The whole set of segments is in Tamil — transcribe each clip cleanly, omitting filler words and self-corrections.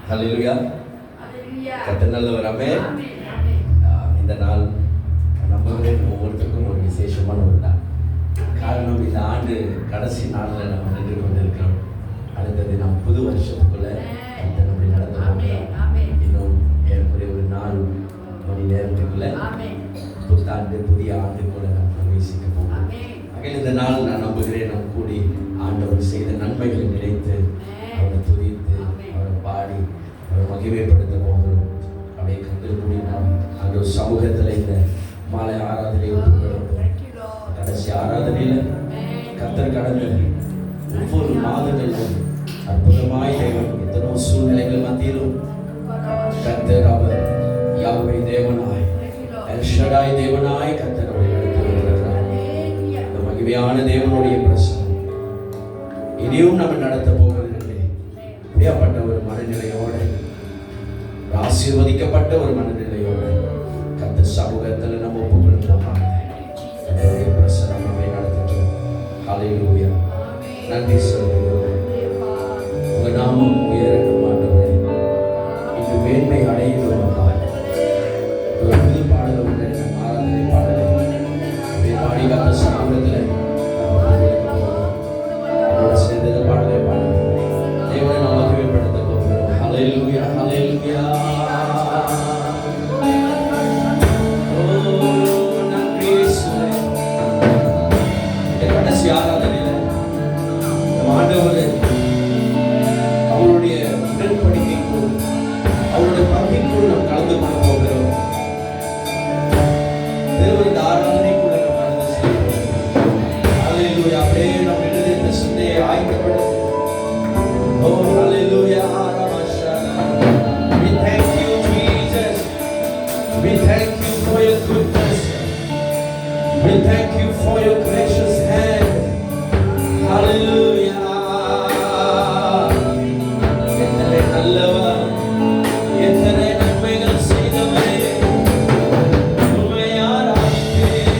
ஹல்லேலூயா. கர்த்தர் நல்லவர். ஆமென். இந்த நாள் நம்புகிறேன் ஒவ்வொருத்தருக்கும் ஒரு விசேஷமான ஒரு நாள். காரணம், இந்த ஆண்டு கடைசி நாளில் நம்ம நின்று கொண்டிருக்கிறோம். அடுத்தது நாம் புது வருஷத்துக்குள்ள நம்முடைய நடத்த போகிறோம். இன்னும் ஏற்படைய ஒரு 4 மணி நேரத்துக்குள்ள புத்தாண்டு புதிய ஆண்டுக்குள்ள நாம் பிரவேசிக்க போகிறோம். ஆகையால் இந்த நாள் நான் நம்புகிறேன் நாம் கூடி ஆண்டவர் செய்த நன்மைகளை நினைத்து அவரை துதித்து அவரை பாடி அவரை மகிமைப்படுத்த போகிறோம். அப்படியே கண்கள் கூடி நாம் அந்த சமூகத்தில் இந்த மாலை ஆராதனை கடைசி ஆராதனையில் கர்த்தர் கடந்த ஒவ்வொரு மாதங்களும் அற்புதமாய் தேவன் எத்தனோ சூழ்நிலைகள் மத்தியிலும் கர்த்தர் அவர் யாவே தேவனாய் எல் ஷடாய் தேவனாய் கர்த்தர் அவரை நடத்தி வருகிறார். இந்த மகிமையான தேவனுடைய பிரசனம் இனியும் நம்ம நடத்த போவதில்லை. இப்படியாப்பட்ட ஒரு மனநிலையோடு, ஆசீர்வதிக்கப்பட்ட ஒரு மனநிலையோடு கர்த்தர் சமூகத்தில் நம்ம ஒப்பு கொடுக்கிறோம். கர்த்தருடைய பிரசனம் நம்மை நடத்தட்டும். ஹல்லேலூயா. நன்றி சொல்லுகிறோம். உங்க நாமம் உயரட்டும் ஆண்டவரே. இன்று மேன்மை அடையணும். ஒரு புது பாடலை உடனே நம்ம ஆராதனை பாடலை பாடி கர்த்த சமூகத்தில் என்னோட சேர்ந்த பாடலை பாடு தேவனை நாம் மகிமைப்படுத்த போகிறோம். ஹல்லேலூயா, ஹல்லேலூயா. நன்றி இயேசுவே. இந்த கடைசி ஆராதனையில ஆண்டவர் அவருடைய உடன்படிக்கைக்குள் அவருடைய பங்கிற்குள் நாம் கலந்து கொள்ள போகிறோம். தேவன் இந்த ஆராதனைக்குள்ள நாம் கடந்து செல்கிறோம். ஹல்லேலூயா. அப்படியே நாம் எழுதிய சிந்தையை ஆயத்தப்படுத்தி ஓ ஹல்லேலூயா. We thank you Jesus. We thank you for your goodness. We thank you for your gracious hand. Hallelujah. எத்தனை நல்லவர், எத்தனை நன்மைகள் செய்தவரே, உம்மை ஆராதிப்பேன்.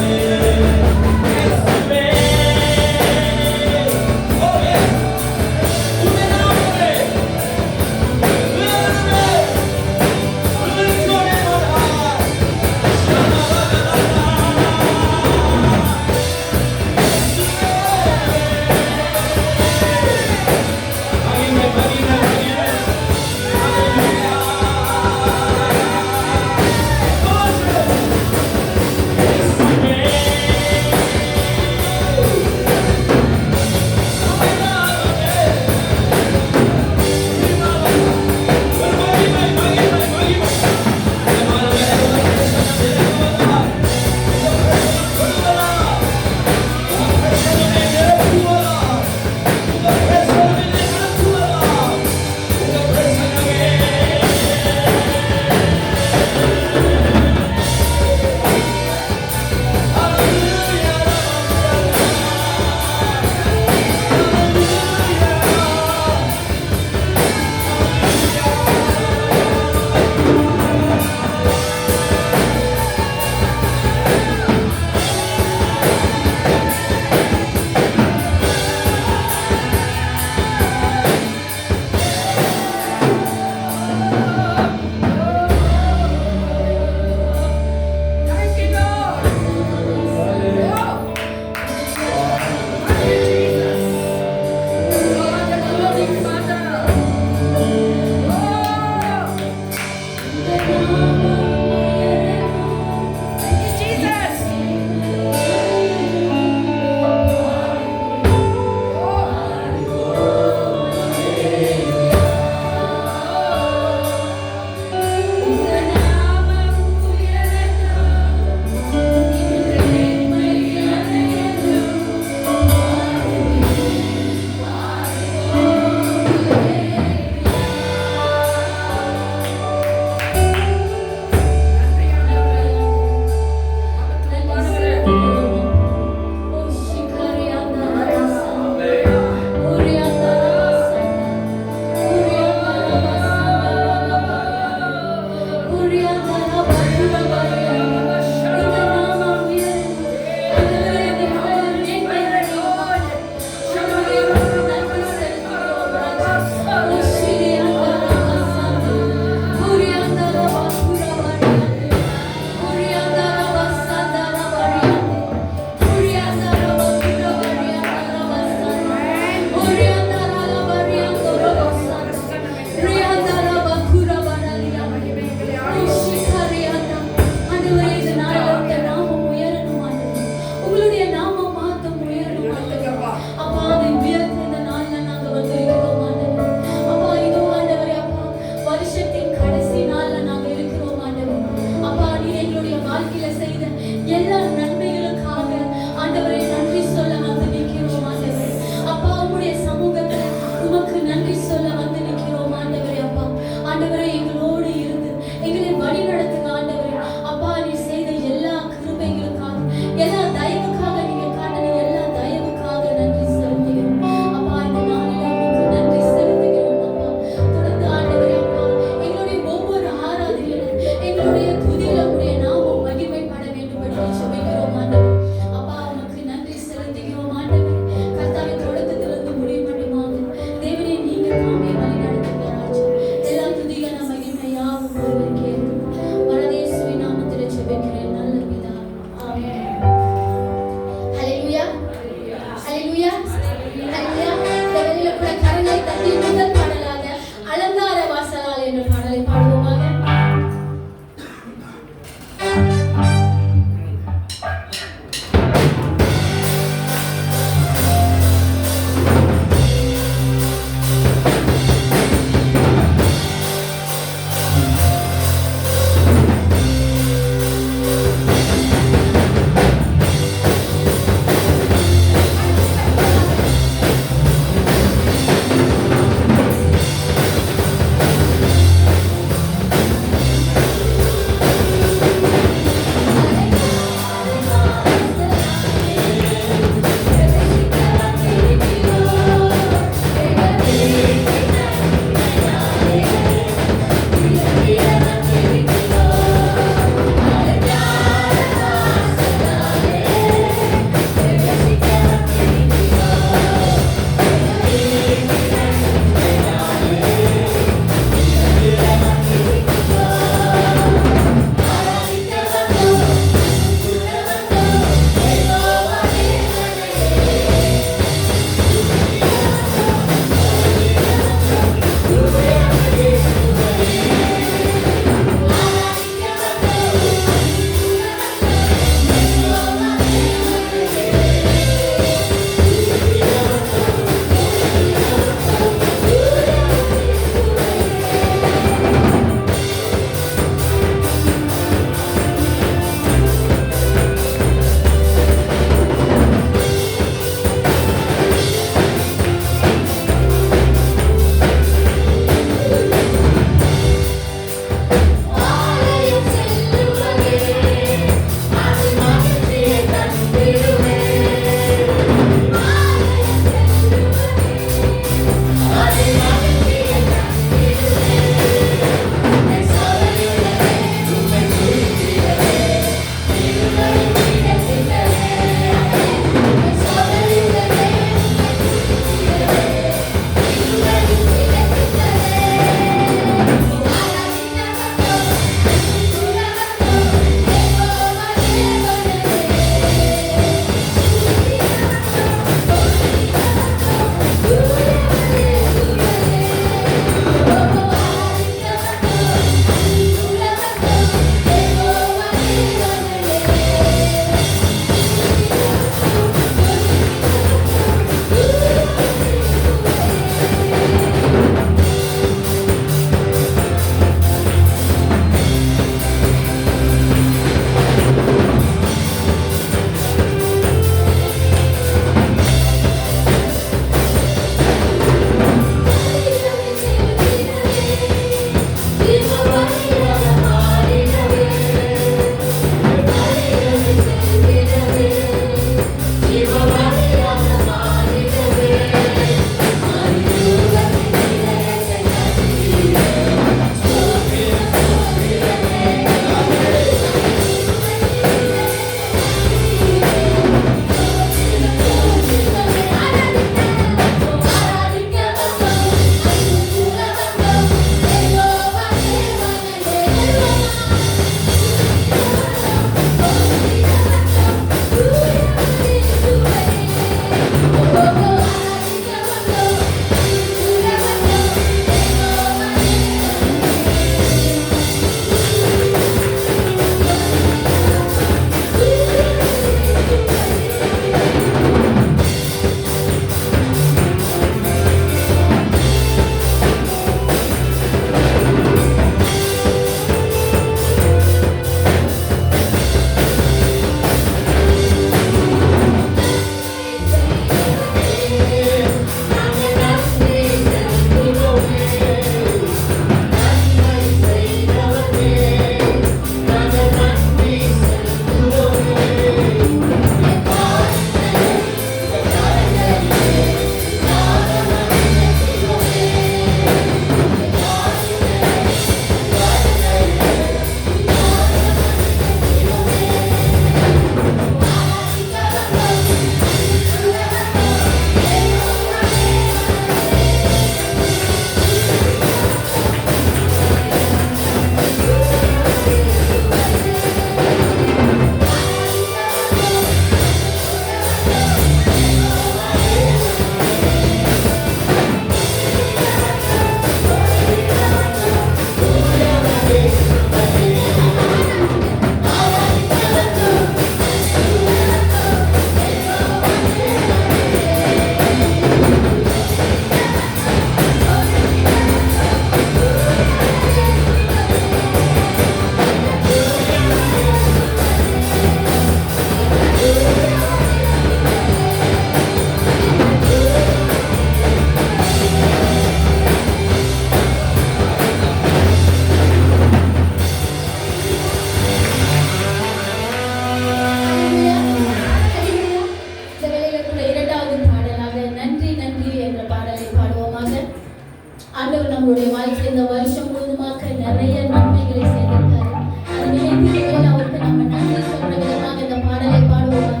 நிறைய நன்மைகளை செய்திருக்காரு. அது நினைத்து அவருக்கு நம்ம நன்றி சொல்ற விதமாக இந்த பாடலை பாடுவோம்.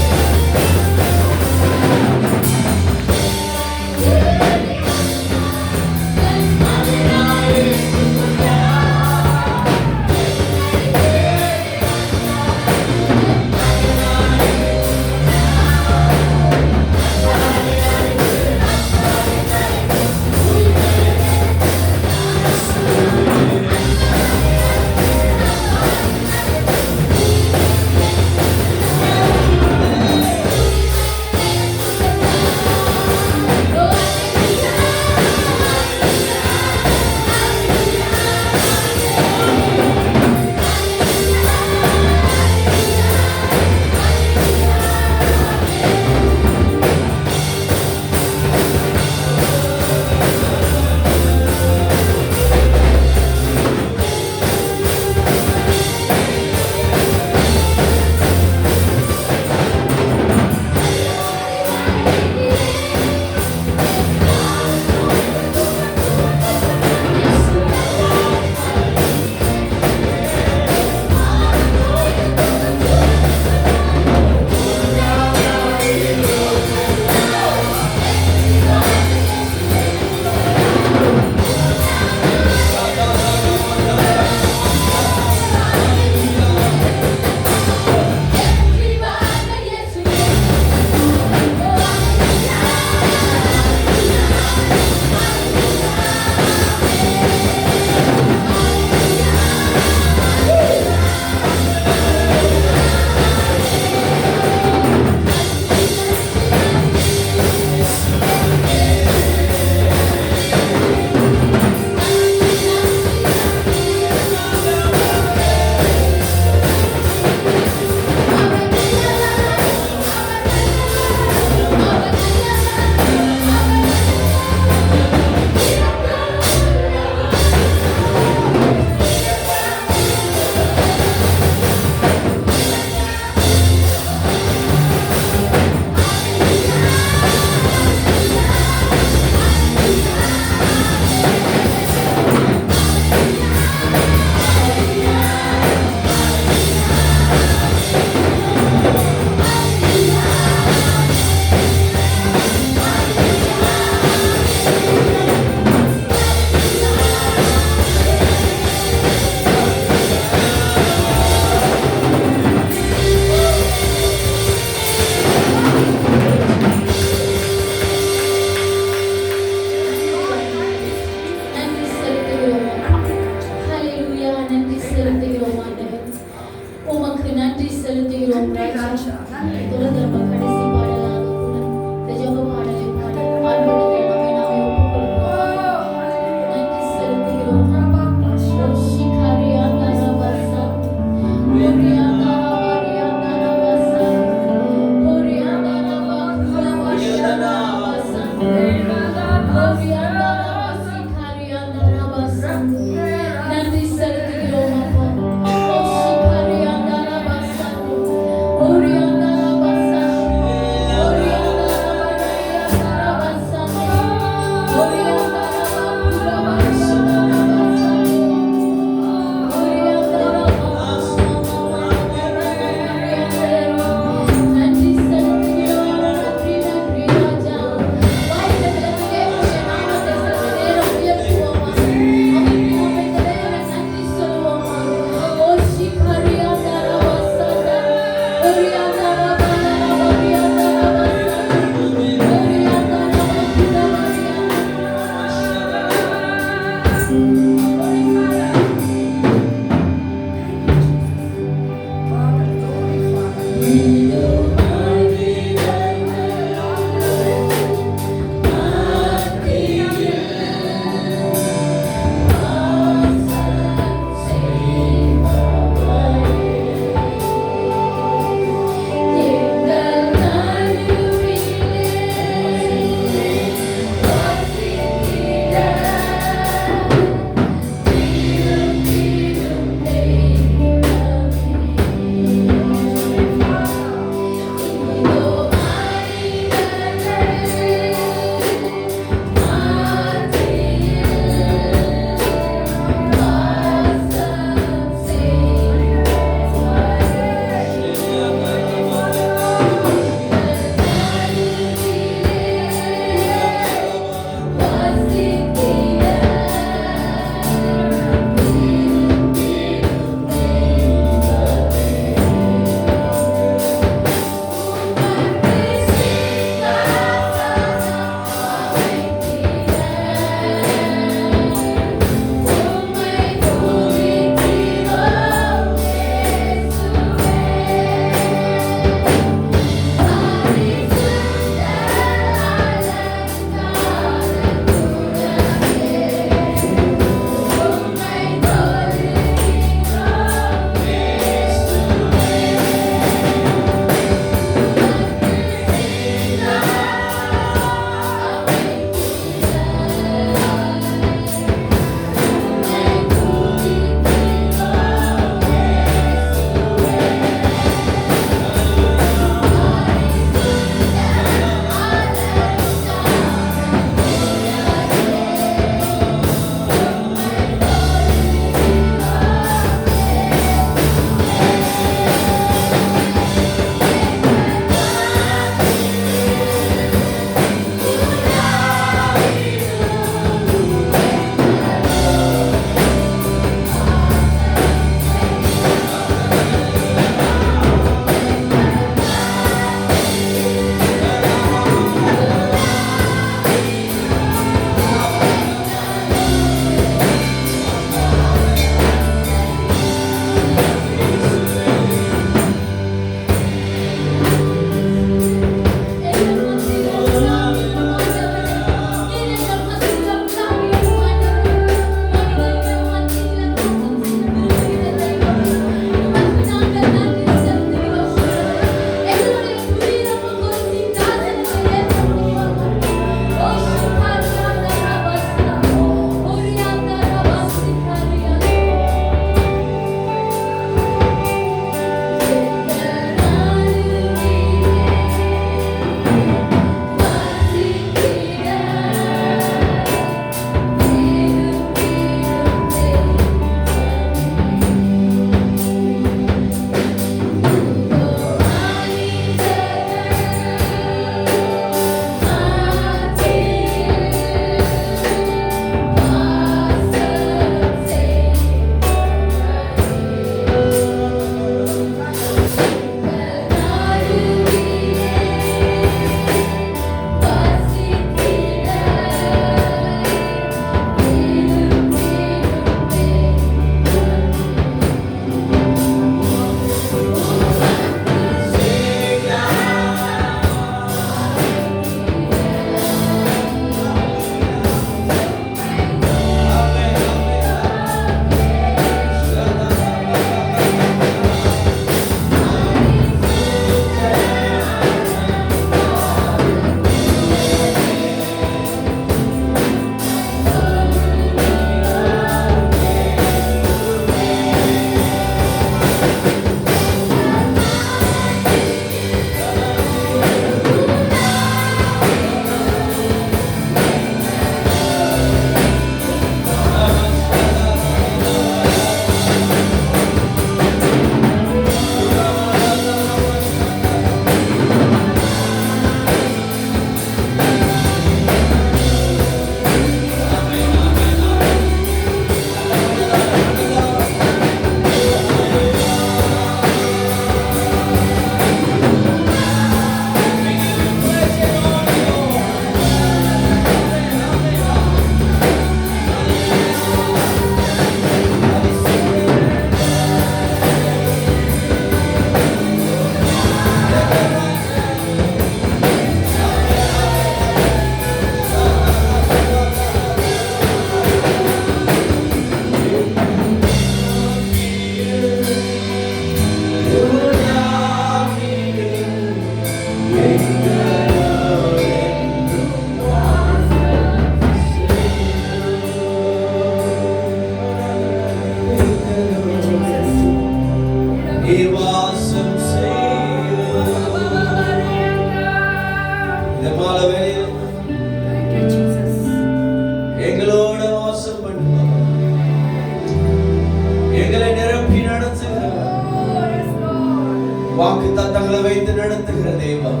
வாக்குத்தத்தங்களை வைத்து நடத்துகிற தேவன்,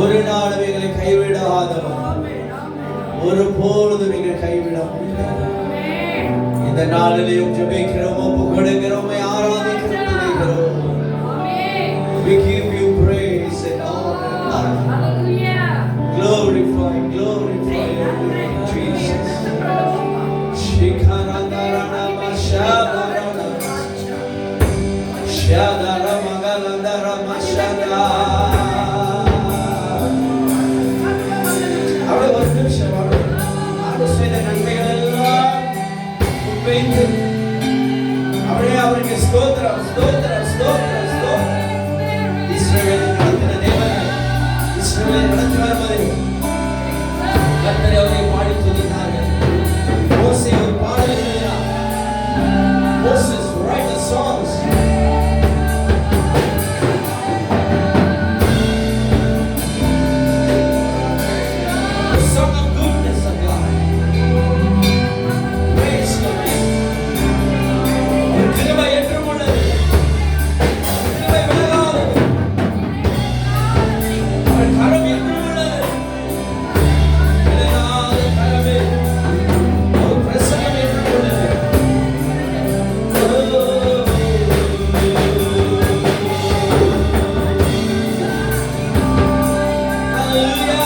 ஒரு நாள் எங்களை கைவிடாதவன், ஒரு பொழுதும் எங்களை கைவிட முடியாது. இந்த நாளிலேயும் ஜெபிக்கிறோம், ஒப்பு கொடுக்கிறோம், ஆராதிக்கிறோம். We give you praise and honor. Glorify your name, Jesus. Shikarandarama shadarana shadarama galandarama shada. அவளை ஒரு நிமிஷம் ஆண்டு செய்த நன்மைகள் எல்லாம் வைத்து அவளே அவருக்கு ஸ்தோத்திரம் ஸ்தோத்திரம் ஸ்தோத்திரம் ஸ்தோத்திரம். இஸ்ரவேலை நடத்தின தேவன், இஸ்ரவேலை நடத்தி வருவதை கர்த்தர் அவரை பாடி துதித்தார்கள். மோசே ஒரு பாடல் எழுதினார். Moses write the songs. The song of goodness of God. Praise your name. கிருபை என்றும் உள்ளது, கிருபை விலகாதது, அவர் கரம் என்றும் உள்ளது, விலகாத கரமே, அவர் பிரசன்னம் என்றும் உள்ளது. Hallelujah.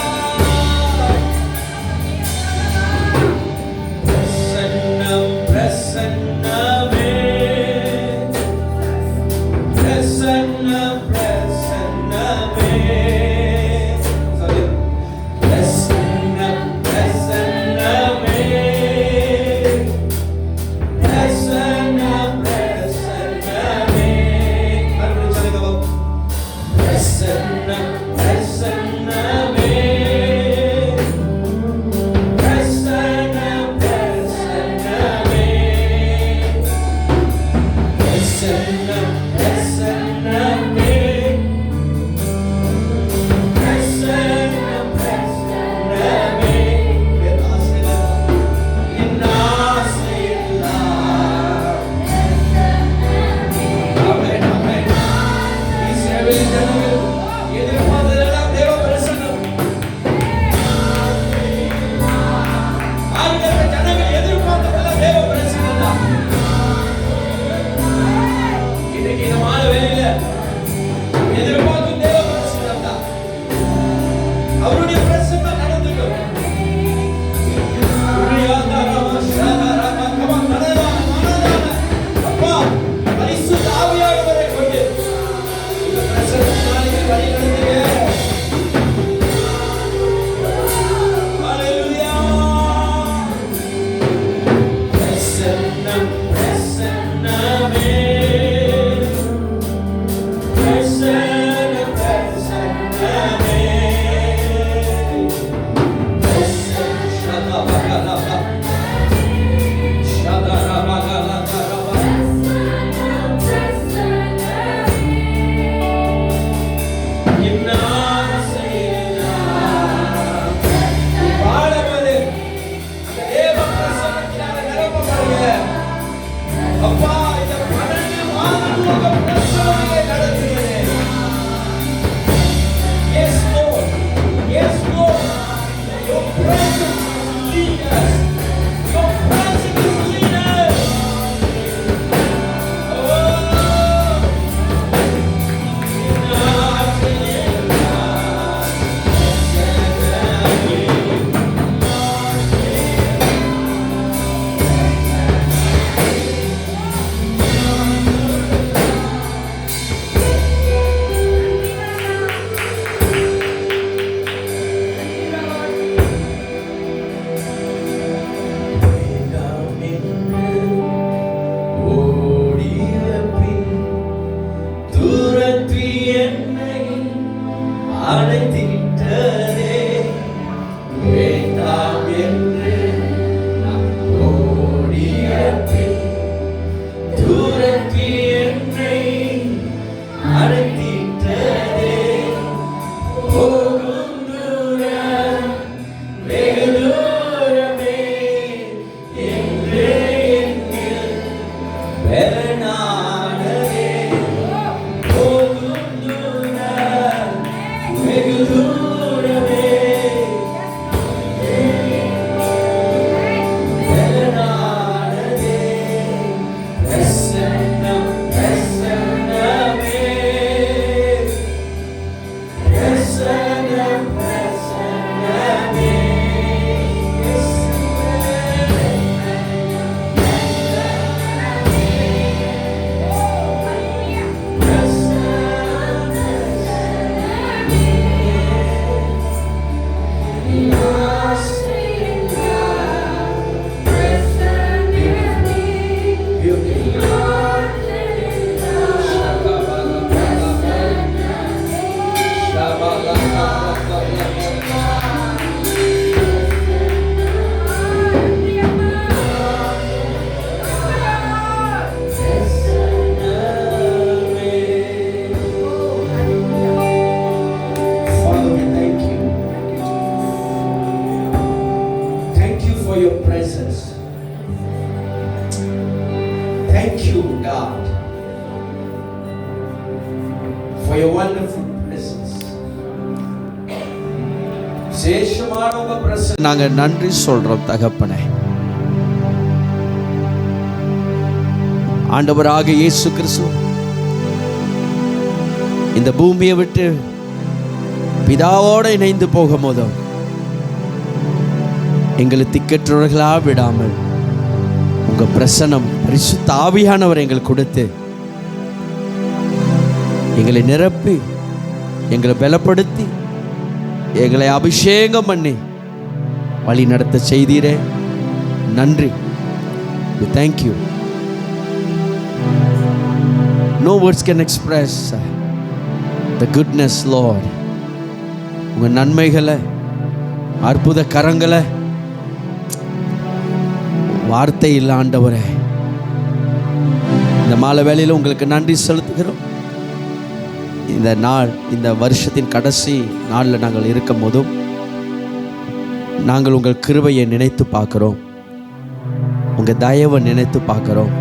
பிரசன்னம் பிரசன்னமே, பிரசன்னம் பிரசன்னமே. சொல்லு. பிரசன்னம் பிரசன்னமே, பிரசன்னம் பிரசன்னமே. மறுபடியும் சொல்லுங்க. பிரசன்னம் பிரசன்னமே, பிரசன்னம் பிரசன்னமே. பிரசன்னம் பிரசன்னமே, பிரசன்னம் பிரசன்னமே. என் ஆசையெல்லாம், என் ஆசையெல்லாம். ஆமென், ஆமென். இஸ்ரவேல் ஜனங்கள் எதிர்பார்த்ததெல்லாம் தேவ பிரசன்னம். ஆண்டவர் ஜனங்கள் எதிர்பார்த்ததெல்லாம் தேவ பிரசன்னம் தான். இன்னைக்கு இந்த மாலை வேளையில எதிர்பார்க்கும் தேவ பிரசன்னம் தான். அவருடைய பிரசன்னம் நடந்துடும். அப்பா, பரிசுத்த ஆவியானவரை கொண்டு இந்த பிரசன்னத்தினாலே வழி நடத்துங்க. Hallelujah. பிரசன்னம் பிரசன்னமே, பிரசன்னம் பிரசன்னமே. ஷதபகலப ஷதரபகலதரப. என் ஆசையெல்லாம். பாடுவது அந்த தேவ பிரசன்னத்தினால நிரப்பப்படுங்க. அப்பா, இந்த 12 மாதம் உங்க பிரசன்னத்தை நடத்துகிறேன். Yes, Lord. Yes, Lord. Your presence lead us. presence. Thank you, God, for your wonderful presence. விசேஷமான உங்க பிரசன்னம் நாங்க நன்றி சொல்றோம் தகப்பனே. ஆண்டவராக இயேசு கிறிஸ்து இந்த பூமியை விட்டு பிதாவோடு இணைந்து போகும்போதும் எங்களை திக்கற்றவர்களா விடாமல் உங்க பிரசன்னம் பரிசுத்த ஆவியானவர் எங்களுக்கு கொடுத்து எங்களை நிரப்பி எங்களை பலப்படுத்தி எங்களை அபிஷேகம் பண்ணி வழி நடத்த செய்தீரே. நன்றி. Thank you. No words can express the goodness, Lord. உங்க நன்மைகளை, அற்புத கரங்களை வார்த்தை இல்லை ஆண்டவரே. இந்த மாலை வேளையில் உங்களுக்கு நன்றி செலுத்துகிறோம். இந்த நாள், இந்த வருஷத்தின் கடைசி நாளில் நாங்கள் இருக்கும் போதும் நாங்கள் உங்கள் கிருபையை நினைத்து பார்க்கிறோம், உங்கள் தயவை நினைத்து பார்க்கிறோம்,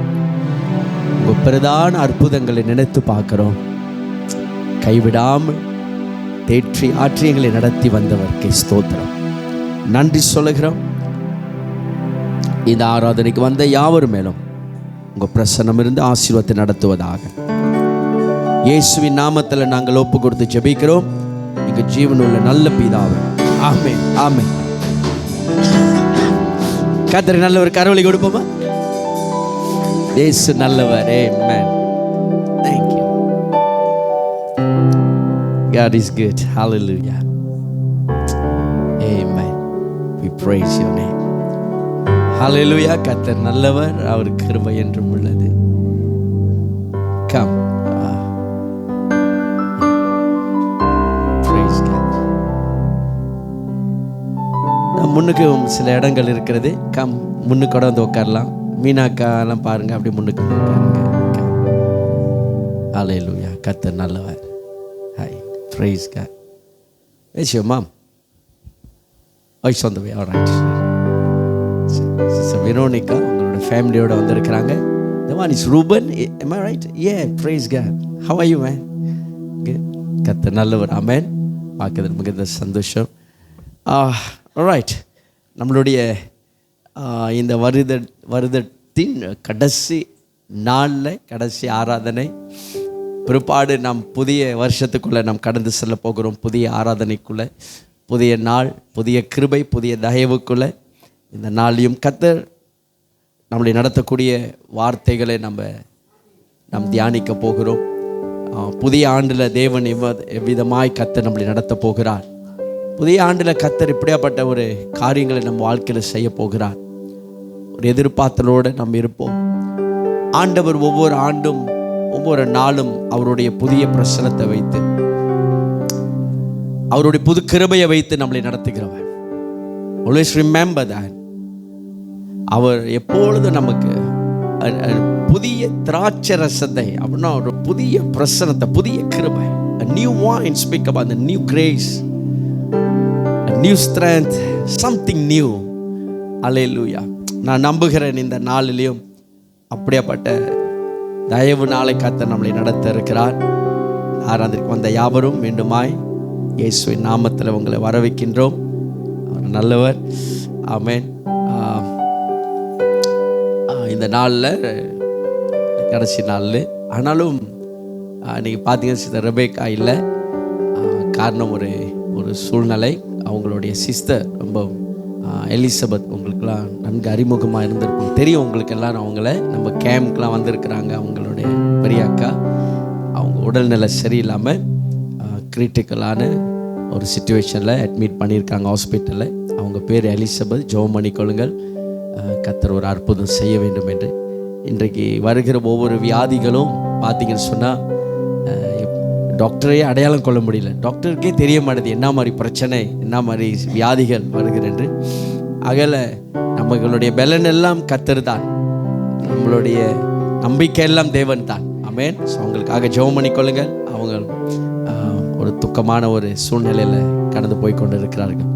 உங்கள் பிரதான அற்புதங்களை நினைத்து பார்க்கிறோம். கைவிடாமல் தேற்றி ஆற்றி எங்களை நடத்தி வந்தவர்க்கு ஸ்தோத்திரம். நன்றி சொல்லுகிறோம். இந்த ஆராதனைக்கு வந்த யாவர் மேலும் உங்கள் பிரசன்னம் இருந்து ஆசீர்வாதத்தை நடத்துவதாக இயேசுவின் நாமத்தில் நாங்கள் ஒப்பு கொடுத்து ஜெபிக்கிறோம் எங்கள் ஜீவனுள்ள நல்ல பிதாவே. ஆமென், ஆமென். கர்த்தர் நல்லவர். கரவொலி கொடுப்போமா? இயேசு நல்லவர். ஆமென். Thank you. God is good. Hallelujah. Amen. We praise your name. Hallelujah. கர்த்தர் நல்லவர், அவர் கிருபை என்றும் உள்ளது. Come. Praise God. முன்னுக்கு சில இடங்கள் இருக்கிறது. கம், முன்னுக்கு கூட வந்து உட்காரலாம். மீனாக்காலாம் பாருங்க, அப்படி முன்னுக்கு உட்காருங்க. ஹல்லேலூயா. கர்த்தர் நல்லவர். Hi. Praise God. Where's your mom? Oh, it's on the way. All right. Sister Veronica, உங்களோட ஃபேமிலியோட வந்திருக்கிறாங்க. The one is Ruben. Am I right? Yeah. Praise God. How are you, man? Good. கர்த்தர் நல்லவர். ஆமென். பார்க்கிறதுக்கு மிகுந்த சந்தோஷம். All right. நம்மளுடைய இந்த வருடத்தின் கடைசி நாளில் கடைசி ஆராதனை பிற்பாடு நாம் புதிய வருஷத்துக்குள்ளே நாம் கடந்து செல்ல போகிறோம். புதிய ஆராதனைக்குள்ளே, புதிய நாள், புதிய கிருபை, புதிய தயவுக்குள்ளே இந்த நாளையும் கர்த்தர் நம்மளை நடத்தக்கூடிய வார்த்தைகளை நாம் தியானிக்க போகிறோம். புதிய ஆண்டில் தேவன் எவ்விதமாய் கர்த்தர் நம்மளை நடத்த போகிறார். புதிய ஆண்டில் கர்த்தர் இப்படியாப்பட்ட ஒரு காரியங்களை நம்ம வாழ்க்கையில் செய்ய போகிறார். ஒரு எதிர்பார்த்தலோடு நம்ம இருப்போம். ஆண்டவர் ஒவ்வொரு ஆண்டும் ஒவ்வொரு நாளும் அவருடைய புதிய பிரசனத்தை வைத்து, அவருடைய புது கிருபையை வைத்து நம்மளை நடத்துகிறவர். Always remember that. அவர் எப்பொழுதும் நமக்கு புதிய திராட்சை ரசத்தை, அப்படின்னா ஒரு புதிய பிரசனத்தை, புதிய கிருபை, a new wine, speak about the new grace, a new strength, something new. Hallelujah. நான் நம்புகிறேன் இந்த நாளிலையும் அப்படியாப்பட்ட தயவு நாளை கர்த்தர் நம்மளை நடத்த இருக்கிறார். ஆராதனைக்கு வந்த யாவரும் மீண்டுமாய் இயேசுவின் நாமத்தில் உங்களை வரவைக்கின்றோம். அவர் நல்லவர். ஆமென். இந்த நாளில் கடைசி நாளில் ஆனாலும் இன்றைக்கி பார்த்தீங்கன்னா சிஸ்டர் ரெபேக்கா இல்லை. காரணம் ஒரு சூழ்நிலை. அவங்களுடைய சிஸ்டர் ரொம்ப எலிசபெத் உங்களுக்கெல்லாம் நன்கு அறிமுகமாக இருந்திருக்கும், தெரியும் உங்களுக்கு எல்லாம். அவங்கள நம்ம கேம்ப்க்கெலாம் வந்திருக்கிறாங்க. அவங்களுடைய பெரிய அக்கா அவங்க உடல்நிலை சரியில்லாமல் கிரிட்டிக்கலான ஒரு சிச்சுவேஷனில் அட்மிட் பண்ணியிருக்காங்க ஹாஸ்பிட்டலில். அவங்க பேர் எலிசபெத். ஜெபம் பண்ணிக்கொள்ளுங்கள். கர்த்தர் ஒரு அற்புதம் செய்ய வேண்டும் என்று. இன்றைக்கு வருகிற ஒவ்வொரு வியாதிகளும் பார்த்தீங்கன்னு சொன்னால் டாக்டரையே அடையாளம் கொள்ள முடியல. டாக்டருக்கே தெரிய மாட்டேது என்ன மாதிரி பிரச்சனை, என்ன மாதிரி வியாதிகள் வருகிறென்று. அகல நம்மளுடைய பலன் எல்லாம் கர்த்தர் தான், நம்மளுடைய நம்பிக்கை எல்லாம் தேவன் தான். ஆமென். ஸோ அவங்களுக்காக ஜெபம் பண்ணிக்கொள்ளுங்கள். அவங்க ஒரு துக்கமான ஒரு சூழ்நிலையில் கடந்து போய் கொண்டு இருக்கிறார்கள்.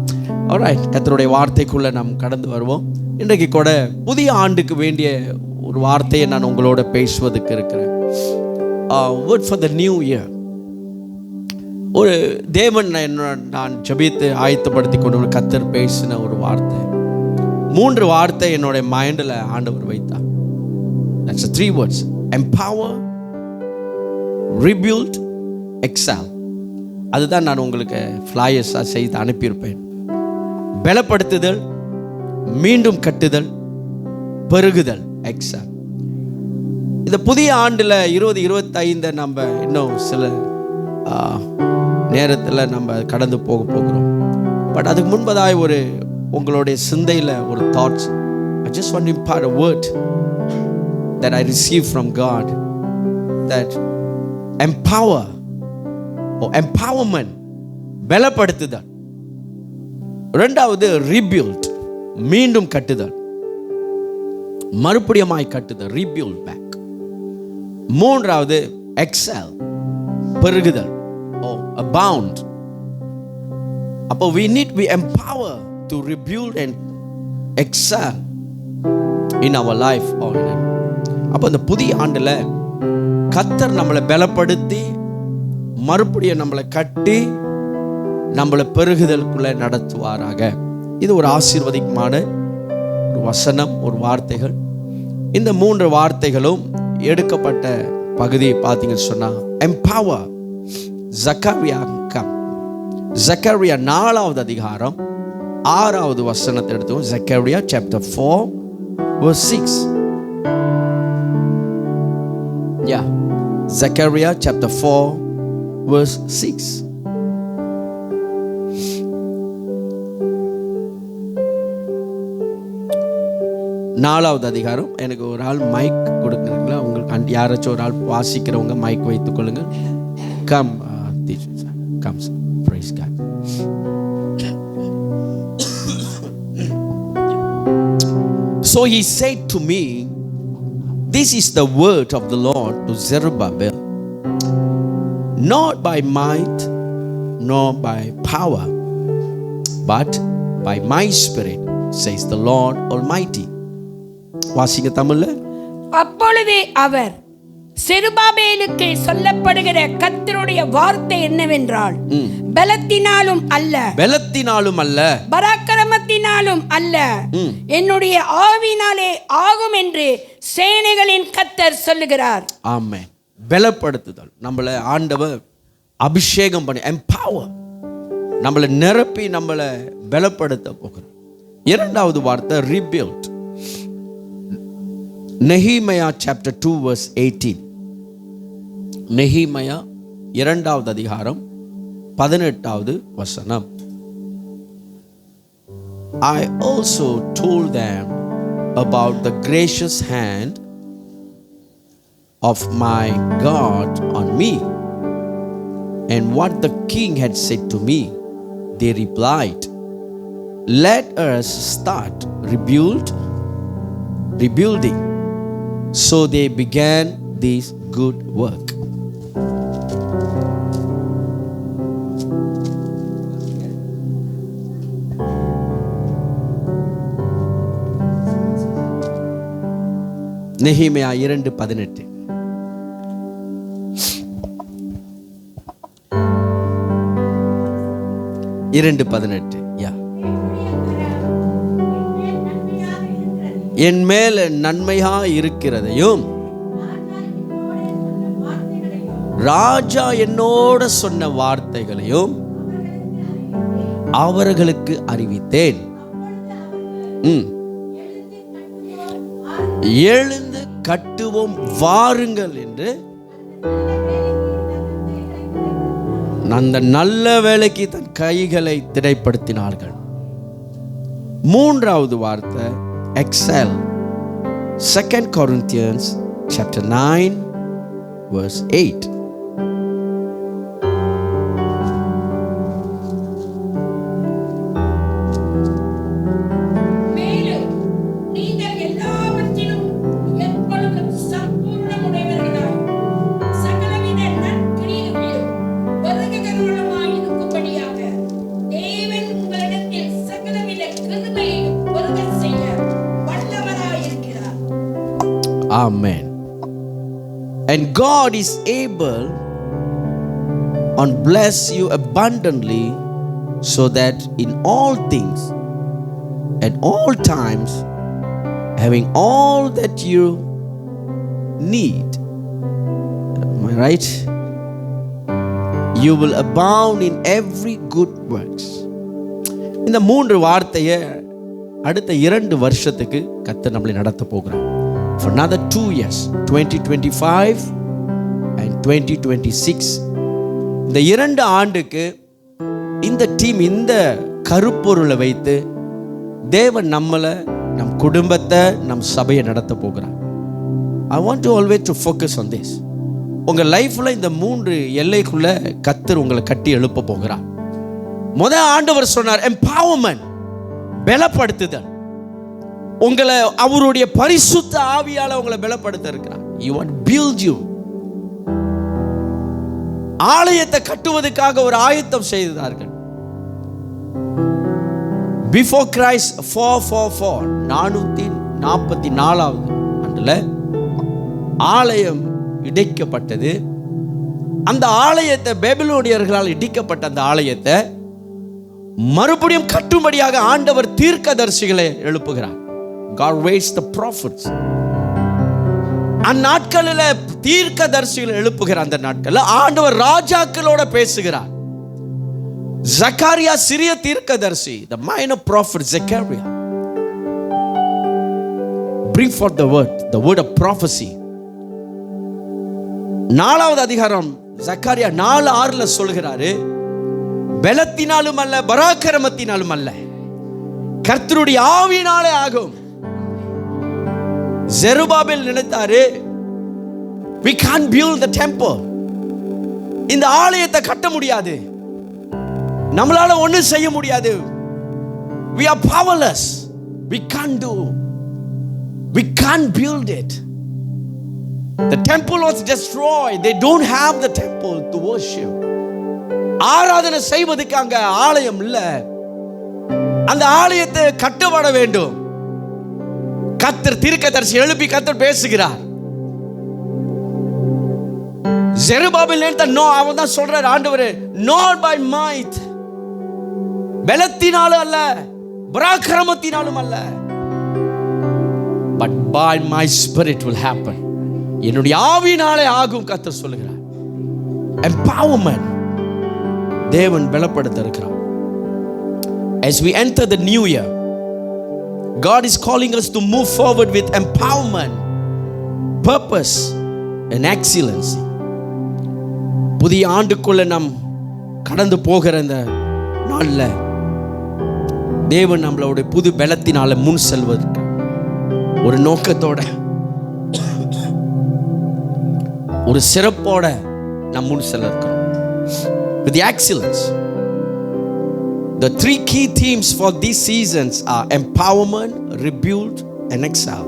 ஆல்ரைட், கர்த்தருடைய வார்த்தைக்குள்ளே நாம் கடந்து வருவோம். இன்றைக்கு கூட புதிய ஆண்டுக்கு வேண்டிய ஒரு வார்த்தையை நான் உங்களோட பேசுவதற்கு இருக்கிறேன். Word for the new year. ஒரு தேவன் நான் ஜெபித்து ஆயத்தப்படுத்தி கொண்டு ஒரு கர்த்தர் பேசின ஒரு வார்த்தை, 3 வார்த்தை என்னுடைய மைண்டில் ஆண்டவர் வைத்தார். That's 3 words: empower, rebuild, excel. அதுதான் நான் உங்களுக்கு ஃப்ளையர்ஸாக செய்து அனுப்பியிருப்பேன். பலப்படுத்துதல், மீண்டும் கட்டுதல், பெருகுதல், எக்ஸல். இந்த புதிய ஆண்டில் 2025 நம்ம இன்னும் சில நேரத்தில் நம்ம கடந்து போகிறோம். பட் அதுக்கு முன்பதாய் ஒரு உங்களுடைய சிந்தையில் ஒரு thoughts, I just want to impart a word that I received from God, that empower or empowerment, பலப்படுத்துதல். இரண்டாவது rebuild, மீண்டும் கட்டுதல், மறுபடியுமாய் கட்டுதல், rebuild back. மூன்றாவது excel, பெருகுதல், abound. அப்போ we need to be empowered to rebuild and excel in our life. அப்போ இந்த புதிய ஆண்டில் கர்த்தர் நம்மளை பலப்படுத்தி மறுபடியும் நம்மளை கட்டி நம்மளை பெருகுதலுக்குள்ளே நடத்துவாராக. இது ஒரு ஆசீர்வதிகமான ஒரு வசனம், ஒரு வார்த்தைகள். இந்த 3 வார்த்தைகளும் எடுக்கப்பட்ட பகுதியை பார்த்தீங்கன்னு சொன்னா empower. ஜக்கரியா 4வது அதிகாரம் 6வது வசனத்தை எடுத்தோம். Zechariah chapter 4 verse 6. Yeah, Zechariah chapter 4 verse 6. நாலாவது அதிகாரம். எனக்கு ஒரு ஆள் மைக் கொடுக்குறீங்களா? உங்களுக்கு யாராச்சும் ஒரு ஆள் வாசிக்கிறவங்க மைக் வைத்துக் கொள்ளுங்கள். Come comes, praise God. So he said to me, this is the word of the Lord to Zerubbabel, not by might nor by power, but by my spirit, says the Lord Almighty. வாசிங்க தமிழ்ல. அப்பொழுதே அவர், செருபாபேலுக்கு சொல்லப்படுகிற கர்த்தருடைய வார்த்தை என்னவென்றால், பலத்தினாலும் அல்ல, பராக்கிரமத்தினாலும் அல்ல, என்னுடைய ஆவியினாலே ஆகும் என்று சேனைகளின் கர்த்தர் சொல்லுகிறார். ஆமென். பலப்படுத்துதல், நம்மளை ஆண்டவர் அபிஷேகம் பண்ணி எம்பவர், நம்மளை நிரப்பி நம்மளை பலப்படுத்த போகிறார். இரண்டாவது வார்த்தை rebuild. Nehemiah chapter 2 verse 18. நெகீமியா 2வது அதிகாரம் 18வது வசனம். I also told them about the gracious hand of my God on me and what the king had said to me. They replied, let us start rebuilding. So they began this good work. நெகீமியா 2:18. என் மேல நன்மையா இருக்கிறதையும் ராஜா என்னோட சொன்ன வார்த்தைகளையும் அவர்களுக்கு அறிவித்தேன். எழுந்து கட்டுவோம் வாருங்கள் என்று அந்த நல்ல வேலைக்கு தன் கைகளை திடைப்படுத்தினார்கள். மூன்றாவது வார்த்தை excel. 2 Corinthians chapter 9 verse 8. Amen. And God is able and bless you abundantly, so that in all things, at all times, having all that you need, am I right? You will abound in every good works. இந்த 3 வார்த்தையை அடுத்த 2 வருஷத்துக்கு கர்த்தர் நம்மளை நடத்த போகிறார். For another 2 years, 2025 and 2026. இந்த 2 ஆண்டுக்கு இந்த டீம் இந்த கருப்பொருளை வைத்து தேவன் நம்மளை, நம் குடும்பத்தை, நம் சபையை நடத்த போகிறார். I want to always to focus on this. உங்க லைஃப்ல இந்த 3 எல்லைக்குள்ள கர்த்தர் உங்களை கட்டி எழுப்ப போகிறார். முதல் ஆண்டவர் சொன்னார் empowerment, பலப்படுத்துதல். உங்களை அவருடைய பரிசுத்த ஆவியால உங்களை பலப்படுத்த இருக்கிறார். He want build you. ஆலயத்தை கட்டுவதற்காக ஒரு ஆயத்தம் செய்தார்கள். Before Christ 444 444வது ஆண்டுல ஆலயம் இடிக்கப்பட்டது. அந்த ஆலயத்தை பேபிலோனியர்களால் இடிக்கப்பட்ட அந்த ஆலயத்தை மறுபடியும் கட்டும்படியாக ஆண்டவர் தீர்க்கதரிசிகளை எழுப்புகிறார். God raised the prophets. அந்நாட்களில் தீர்க்கதரிசிகளை எழுப்புகிறார். அந்த நாட்களில் ஆண்டவர் ராஜாக்களோட பேசுகிறார். ஜக்காரியா சிறிய தீர்க்கதரிசி, the minor prophet Zechariah, bring forth the word of prophecy. 4வது அதிகாரம் ஜக்காரியா 4:6 சொல்கிறாரு, பலத்தினாலும் அல்ல, பராக்கிரமத்தினாலும் அல்ல, கர்த்தருடைய ஆவியினாலே ஆகும். ஜெருபாபேல் நினைத்தாரு, we can't build the temple, இந்த ஆலயத்தை கட்ட முடியாது, நம்மளால ஒண்ணும் செய்ய முடியாது, we are powerless, we can't build it. The temple was destroyed. They don't have the temple to worship. ஆராதனை செய்வதற்கு அங்க ஆலயம் இல்ல. அந்த ஆலயத்தை கட்டப்பட வேண்டும். கர்த்தர் தீர்க்கதரிசி எழுப்பி கர்த்தர் பேசுகிறார். ஜெருபாபேல் நோ, அவன் தான் சொல்றார், ஆண்டவரே, not by might, பலத்தினாலும் அல்ல, பராக்கிரமத்தினாலும் அல்ல, but by my spirit will happen. என்னுடைய ஆவியினாலே ஆகும் கர்த்தர் சொல்லுகிறார். Empowerment, தேவன் பலப்படுத்த இருக்கிறார். As we enter the new year, God is calling us to move forward with empowerment, purpose and excellence. புதிய ஆண்டுக்குள்ள நாம் கடந்து போகிற இந்த நாள்ல தேவன் நம்மளோட புது பலத்தினால முன் செல்வதற்கு ஒரு நோக்கத்தோட, ஒரு சிறப்போட நாம் முன் செல்ல இருக்கிறோம். With the excellence. The 3 key themes for these seasons are empowerment, rebuild and excel.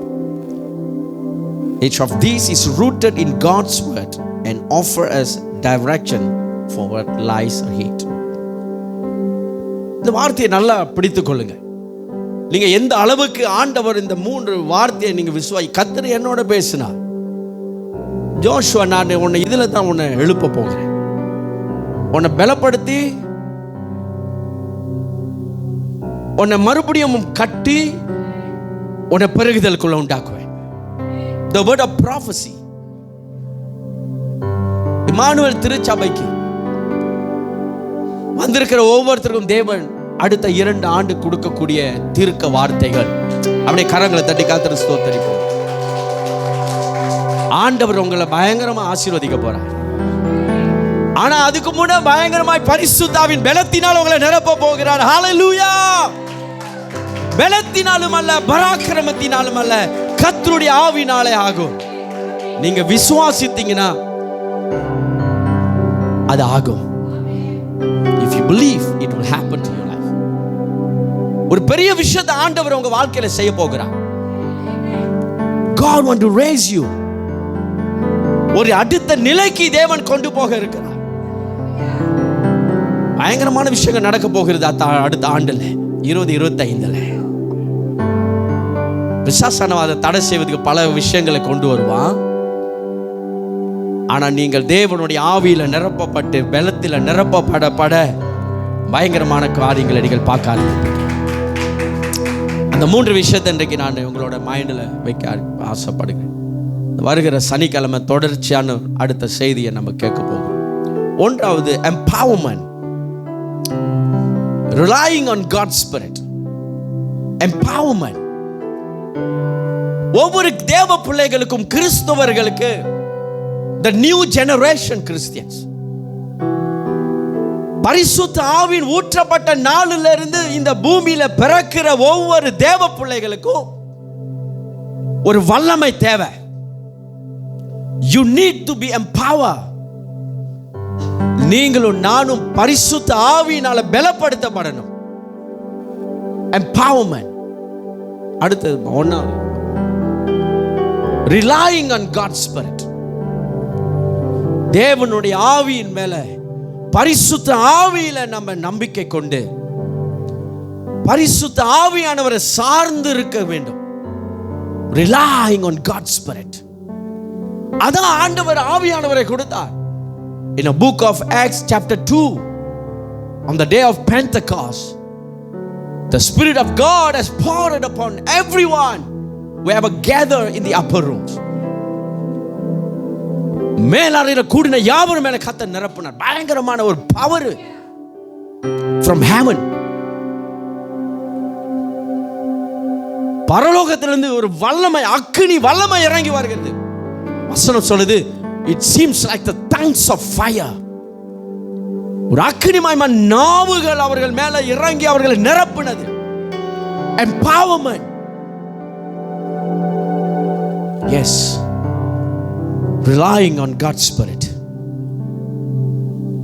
Each of these is rooted in God's word and offer us direction for what lies ahead. இந்த வார்த்தையை நல்லா பிடித்துக் கொள்ளுங்க. நீங்க எந்த அளவுக்கு ஆண்டவர் இந்த 3 வார்த்தையை நீங்க கர்த்தர் என்னோட பேசினார், ஜோஷுவா, நான் உன்னை இதுல தான் உன்னை எழுப்ப போகிறேன், உன்னை பலப்படுத்தி உன்னை மறுபடியும் கட்டி உன்னை பெருகுதலுக்குள்ள உண்டாக்குவேன். The word of prophecy. Immanuel திருச்சபைக்கு வந்திருக்கிற ஒவ்வொருத்தருக்கும் தேவன் அடுத்த 2 ஆண்டு கொடுக்கக்கூடிய தீர்க்க வார்த்தைகள். அப்படியே கரங்களை தட்டி கர்த்தரை ஸ்தோத்திரிப்போம். ஆண்டவர் உங்களை பயங்கரமா ஆசீர்வதிக்க போறார். ஆனா அதுக்கு முன்ன பயங்கரமாய் பரிசுத்தாவின் பலத்தினால் உங்களை நிரப்ப போகிறார். ஹalleluya. பலத்தினாலும் அல்ல, பராக்கிரமத்தினாலும் அல்ல, கர்த்தருடைய ஆவியினாலே ஆகும். நீங்க விசுவாசித்தீங்கன்னா அது ஆகும். If you believe, it will happen to your life. ஒரு பெரிய விஷயத்தை ஆண்டவர் உங்க வாழ்க்கையில செய்ய போகிறார். God want to raise you. ஒரு அடுத்த நிலைக்கு தேவன் கொண்டு போக இருக்கிறார். பயங்கரமான விஷயங்கள் நடக்க போகிறது அடுத்த ஆண்டுல 2025. பிசாசானவன் அதை தடை செய்வதற்கு பல விஷயங்களை கொண்டு வருவான். ஆனா நீங்கள் தேவனுடைய ஆவியில நிரப்பப்பட்டு பலத்தில் நிரப்பப்பட பயங்கரமான காரியங்களை நீங்கள் பார்க்காது. அந்த 3 விஷயத்தை இன்றைக்கு நான் உங்களோட மைண்டில் வைக்க ஆசைப்படுகிறேன். வருகிற சனிக்கிழமை தொடர்ச்சியான அடுத்த செய்தியை நம்ம கேட்க போகிறோம். ஒன்றாவது, empowerment, relying on God's Spirit. Empowerment. ஒவ்வொரு தேவ பிள்ளைகளுக்கும், கிறிஸ்தவர்களுக்கு, the new generation Christians, பரிசுத்த ஆவியின் ஊற்றப்பட்ட நாளிலிருந்து இந்த பூமியில பிறக்கிற ஒவ்வொரு தேவ பிள்ளைகளுக்கும் ஒரு வல்லமை தேவை. You need to be empowered. நீங்களும் நானும் பரிசுத்த ஆவியினால பலப்படுத்தப்படணும். Empowerment. அடுத்தது, ஒன்னாவது, relying on God's Spirit. தேவனுடைய ஆவியின் மேல, பரிசுத்த ஆவியில நம்ம நம்பிக்கை கொண்டு பரிசுத்த ஆவியானவரை சார்ந்து இருக்க வேண்டும். relying on God's Spirit. அதான் ஆண்டவர் ஆவியானவரை கொடுத்தார். In a book of Acts chapter 2, on the day of Pentecost, the Spirit of God has poured upon everyone who ever gathered in the upper rooms. மேலாறையில கூடின யாவரும் மேல கர்த்தர் நிரப்பினார். பயங்கரமான ஒரு பவர் from heaven. பரலோகத்திலிருந்து ஒரு வல்லமை, அக்கினி வல்லமை இறங்கி வருகிறது. வசனம் சொல்லுது, it seems like the tongues of fire. ஒரு அக்கினிமயமான நாவுகள் அவர்கள் மேல இறங்கி அவர்களை நிரப்பினது. Empowerment. Yes. Relying on God's Spirit.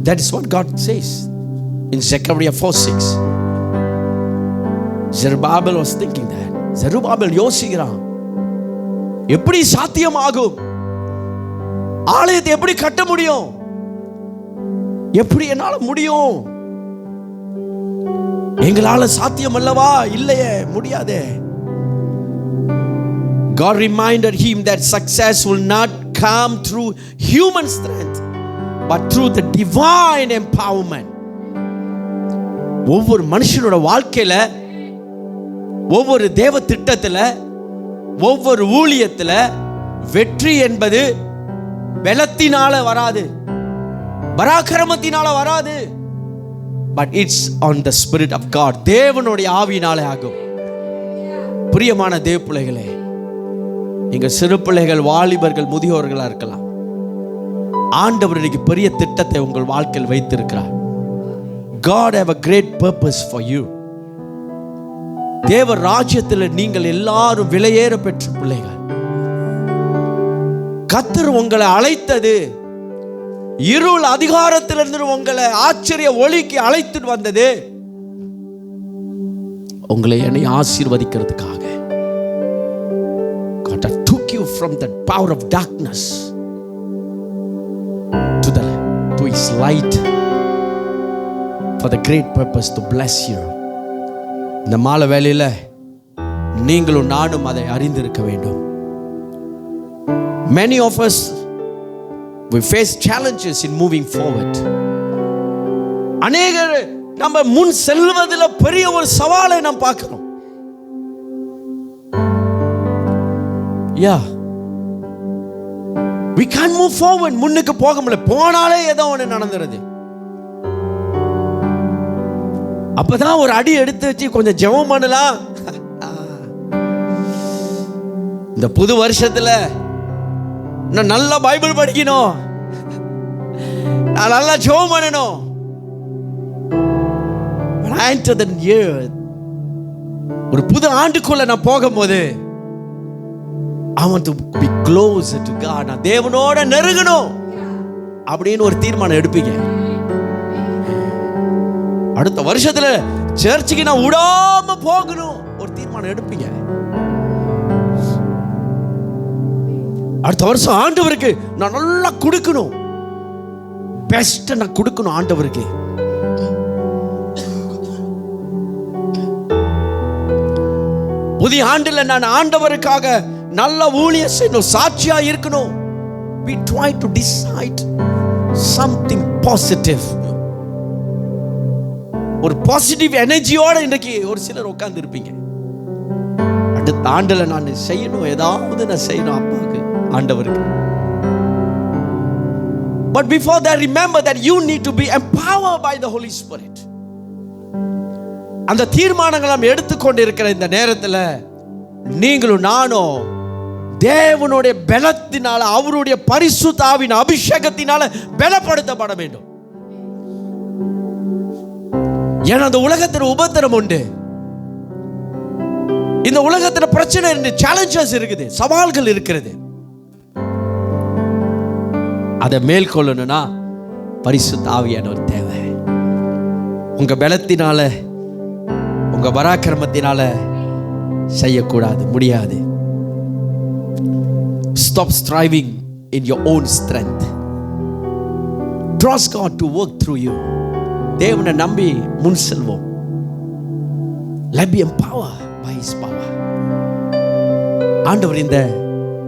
That is what God says in Zechariah 4:6. Zerubbabel was thinking that. Zerubbabel யோசிக்கிறான், எப்படி சாத்தியமாகும்? ஆலயத்தை எப்படி கட்ட முடியும்? எப்படி என்னால முடியும்? எங்களால சாத்தியம் அல்லவா? இல்லையே, முடியாதே. God reminded him that success will not come through human strength but through the divine empowerment. ஒவ்வொரு மனுஷனோட வாழ்க்கையில, ஒவ்வொரு தேவ திட்டத்துல, ஒவ்வொரு ஊழியத்துல வெற்றி என்பது பலத்தினால வராது, பராக்கிரமத்தினால வராது. But it's on the Spirit of God. தேவனுடைய ஆவியினாலே ஆகும். பிரியமான தேவ பிள்ளைகளே, நீங்க சிறு பிள்ளைகள், வாலிபர்கள், முதியோர்களா இருக்கலாம். ஆண்டவர் இன்னைக்கு பெரிய திட்டத்தை உங்கள் வாழ்க்கையில் வைத்திருக்கிறார். God have a great purpose for you. தேவ ராஜ்யத்தில் நீங்கள் எல்லாரும் விலையேற பெற்ற பிள்ளைகள். கர்த்தர் உங்களை அழைத்தது இருள் அதிகாரத்திலிருந்து உங்களை ஆச்சரிய ஒளிக்கு அழைத்துட்டு வந்தது உங்களை என்னை ஆசீர்வதிக்கிறதுக்காக. God took you from the power of darkness to his light for the great purpose to bless you. இந்த மாலை வேளையில நீங்களும் நானும் அதை அறிந்திருக்க வேண்டும். Many of us, we face challenges in moving forward. அநேகர் நம்ம முன் செல்வதில் பெரிய ஒரு சவாலை நாம் பார்க்கிறோம். Yeah, we can't move forward. முன்னுக்கு போக முடியல. போனாலே ஏதோ ஒன்று நடந்துருது. அப்பதான் ஒரு அடி எடுத்து வச்சு கொஞ்சம் ஜெபம் பண்ணலாம். இந்த புது வருஷத்துல நான் நல்லா பைபிள் படிக்கணும், நான் நல்லா ஜெபம் பண்ணணும். ஒரு புது ஆண்டுக்குள்ள நான் போகும்போது I want to be closer to God. நான் தேவனோட நெருங்கணும் அப்படின்னு ஒரு தீர்மானம் எடுப்பீங்க. அடுத்த வருஷத்துல சர்ச்சுக்கு நான் விடாம போகணும் ஒரு தீர்மானம் எடுப்பீங்க. அடுத்த வருஷம் ஆண்டவருக்கு நான் நல்லா கொடுக்கணும், பெஸ்ட் நான் கொடுக்கணும் ஆண்டவருக்கு. புதிய ஆண்டுல நான் ஆண்டவருக்காக நல்ல ஊழியம் செய்யணும், சாட்சியா இருக்கணும். We try to decide something positive. ஒரு பாசிட்டிவ் எனர்ஜியோட இன்றைக்கு ஒரு சிலர் உட்கார்ந்து இருப்பீங்க. அடுத்த ஆண்டுல நான் செய்யணும், ஏதாவது நான் செய்யணும் அப்பாவுக்கு, ஆண்டவருக்கு. But before that, remember that you need to be empowered by the Holy Spirit. அந்த தீர்மானங்களை நாம் எடுத்துக்கொண்டு இருக்கிற இந்த நேரத்தில் நீங்களும் நானும் தேவனுடைய பலத்தினால, அவருடைய பரிசுத்த ஆவியின் அபிஷேகத்தினால பலப்படுத்தப்பட வேண்டும். ஏன்னா அந்த உலகத்தில் உபத்திரம் உண்டு, இந்த உலகத்தில் பிரச்சனை இருக்கு, சேலஞ்சஸ் இருக்குது, சவால்கள் இருக்கிறது. அதை மேற்கொள்ளணும்னா பரிசுத்த ஆவியானவர் தேவை. உங்க பலத்தினால, உங்க பராக்கிரமத்தினால செய்யக்கூடாது, முடியாது. Stop striving in your own strength. Trust God to work through you. தேவனை நம்பி முன் செல்வோம். Let be empowered by His power. ஆண்டவர் இந்த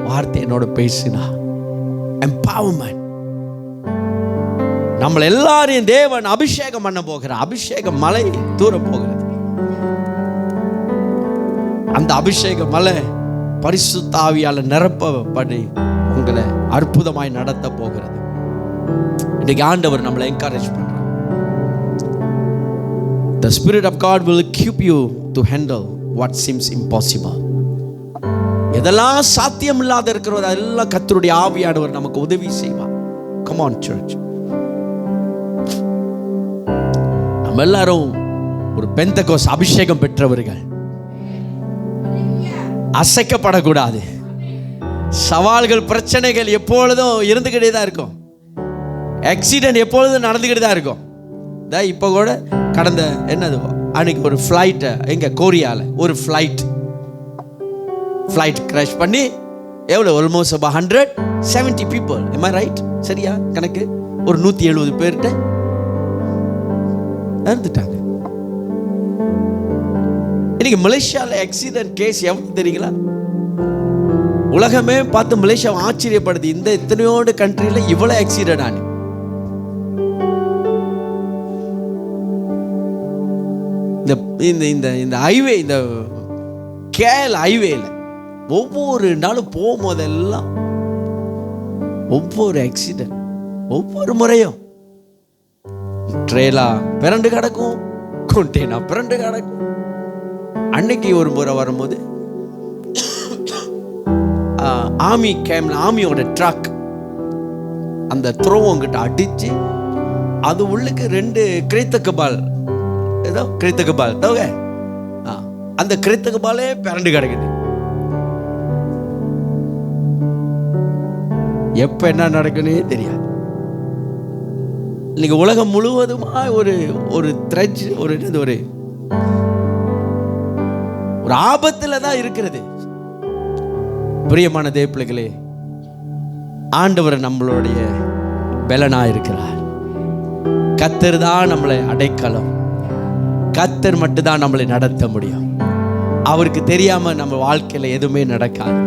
வார்த்தை என்னோட பேசினா, empowerment. நம்மள எல்லாரையும் தேவன் அபிஷேகம் பண்ண போகிறார். அபிஷேக மலை தூர போகிறது. அந்த அபிஷேக மலை பரிசுத்த ஆவியால நிரப்பப்படி உங்களை அற்புதமாய் நடத்த போகிறது. இன்னைக்கு ஆண்டவர் நம்மளை என்கரேஜ் பண்றார். The Spirit of God will equip you to handle what seems impossible. எதெல்லாம் சாத்தியம் இல்லாத இருக்கிறது அதெல்லாம் கர்த்தருடைய ஆவியானவர் நமக்கு உதவி செய்வார். Come on church. நம்ம எல்லாரும் ஒரு பெந்தெகோஸ்து அபிஷேகம் பெற்றவர்கள். அசைக்கப்படக்கூடாது. சவால்கள், பிரச்சனைகள் எப்பொழுதும் இருந்துகிட்டே தான் இருக்கும். ஆக்சிடென்ட் எப்பொழுதும் நடந்துகிட்டு தான் இருக்கும். இப்போ கூட கடந்த என்னது அன்னைக்கு ஒரு ஃப்ளைட், எங்க கொரியால ஒரு ஃப்ளைட் கிராஷ் பண்ணி எவ்வளோ almost about 170 people. am I right? சரியா கணக்கு? ஒரு 170 பேர்கிட்ட இறந்துட்டாங்க. இன்னைக்கு மலேசியாவில் ஆக்சிடென்ட் கேஸ் எவ்வளவு தெரியுங்களா? உலகமே பார்த்து மலேசியா ஆச்சரியப்படுது. இந்த இத்தனையோடு கண்ட்ரியில் இவ்வளவு ஆக்சிடென்ட் ஆனு. இந்த ஹைவே, இந்த கேல் ஹைவேல ஒவ்வொரு நாளும் போகும்போதெல்லாம் ஒவ்வொரு ஆக்சிடென்ட், ஒவ்வொரு முறையும் ட்ரெயிலா பிறண்டு கிடக்கும், கொண்டேனா பிறண்டு கிடக்கும். அன்னைக்கு ஒரு முறை வரும்போது ஆர்மி கேம்ல ஆர்மியோட ட்ரக் அந்த த்ரோவங்கிட்ட அடிச்சு அது உள்ளுக்கு 2 கிரைத்தகபால், ஏதோ கிரைத்தகபால் தோக, அந்த கிரைத்தகபாலே பிறண்டு கிடக்குது. எப்ப என்ன நடக்குன்னே தெரியாது. இன்னைக்கு உலகம் முழுவதுமா ஒரு த்ரெட், ஒரு ஆபத்துல தான் இருக்கிறது. பிரியமான தேவப்பிள்ளைகளே, ஆண்டவர் நம்மளுடைய பலனா இருக்கிறார். கர்த்தர் தான் நம்மளை அடைக்கலம். கர்த்தர் மட்டும்தான் நம்மளை நடத்த முடியும். அவருக்கு தெரியாம நம்ம வாழ்க்கையில எதுவுமே நடக்காது.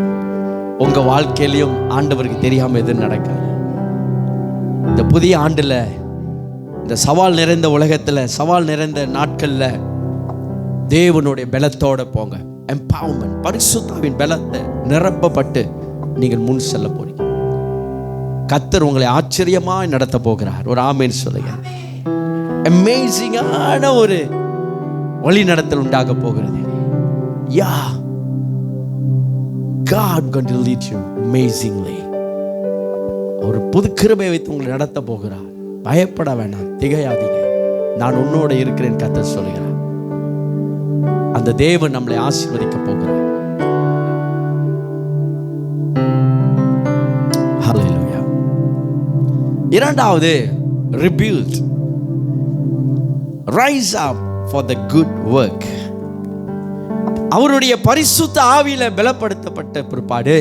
உங்க வாழ்க்கையிலையும் ஆண்டவருக்கு தெரியாம எதுவும் நடக்காது. இந்த புதிய ஆண்டுல, இந்த சவால் நிறைந்த உலகத்துல, சவால் நிறைந்த நாட்கள்ல தேவனுடைய பலத்தோட போங்க. எம்பவர்மெண்ட், பரிசுத்தாவின் பலத்தை நிரப்பப்பட்டு நீங்கள் முன் செல்ல போறீங்க. கர்த்தர் உங்களை ஆச்சரியமாய் நடத்த போகிறார். ஒரு ஆமென் சொல்லுங்க. அமேசிங்கான ஒரு வழி நடத்தல் உண்டாக போகிறது. God going to lead you amazingly. ஒரு புது கிருபையை வைத்து உங்களை நடத்த போகிறார். பயப்பட வேண்டாம், திகையாதீங்க. நான் உன்னோட இருக்கிறேன் கர்த்தர் சொல்கிறார். அந்த தேவன் நம்மளை ஆசீர்வதிக்க போகிறார். ஹல்லேலூயா. இரண்டாவது, rebuild, rise up for the good work. அவருடைய பரிசுத்த ஆவியில பலப்படுத்தப்பட்ட பிற்பாடு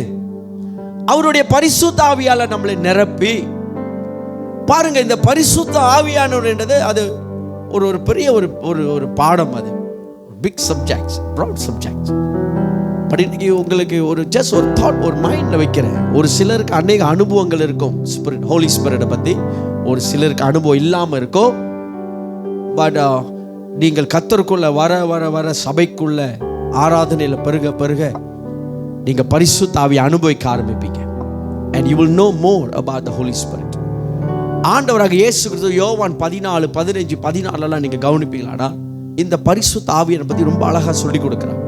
அவருடைய பரிசுத்த ஆவியால நம்மளை நிரப்பி பாருங்க. இந்த பரிசுத்த ஆவியானவர்ன்றது அது ஒரு பெரிய ஒரு பாடம். அது big subjects, broad subjects. But இன்னைக்கு உங்களுக்கு ஒரு ஜஸ்ட் ஒரு தாட் ஒரு மைண்டில் வைக்கிறேன். ஒரு சிலருக்கு அநேக அனுபவங்கள் இருக்கும் ஸ்பிரிட், ஹோலி ஸ்பிரிட்டை பற்றி. ஒரு சிலருக்கு அனுபவம் இல்லாமல் இருக்கும். பட் நீங்கள் கர்த்தருக்குள்ள வர வர வர சபைக்குள்ள ஆராதனையில் பெருக பெருக நீங்கள் பரிசுத்த ஆவியை அனுபவிக்க ஆரம்பிப்பீங்க. and you will know more about the Holy Spirit. ஆண்டவராக இயேசு கிறிஸ்து யோவான் 14, 15, 14 நீங்கள் கவனிப்பீங்களானா இந்த பரிசுத்த ஆவியை பற்றி ரொம்ப அழகாக சொல்லி கொடுக்குறார்.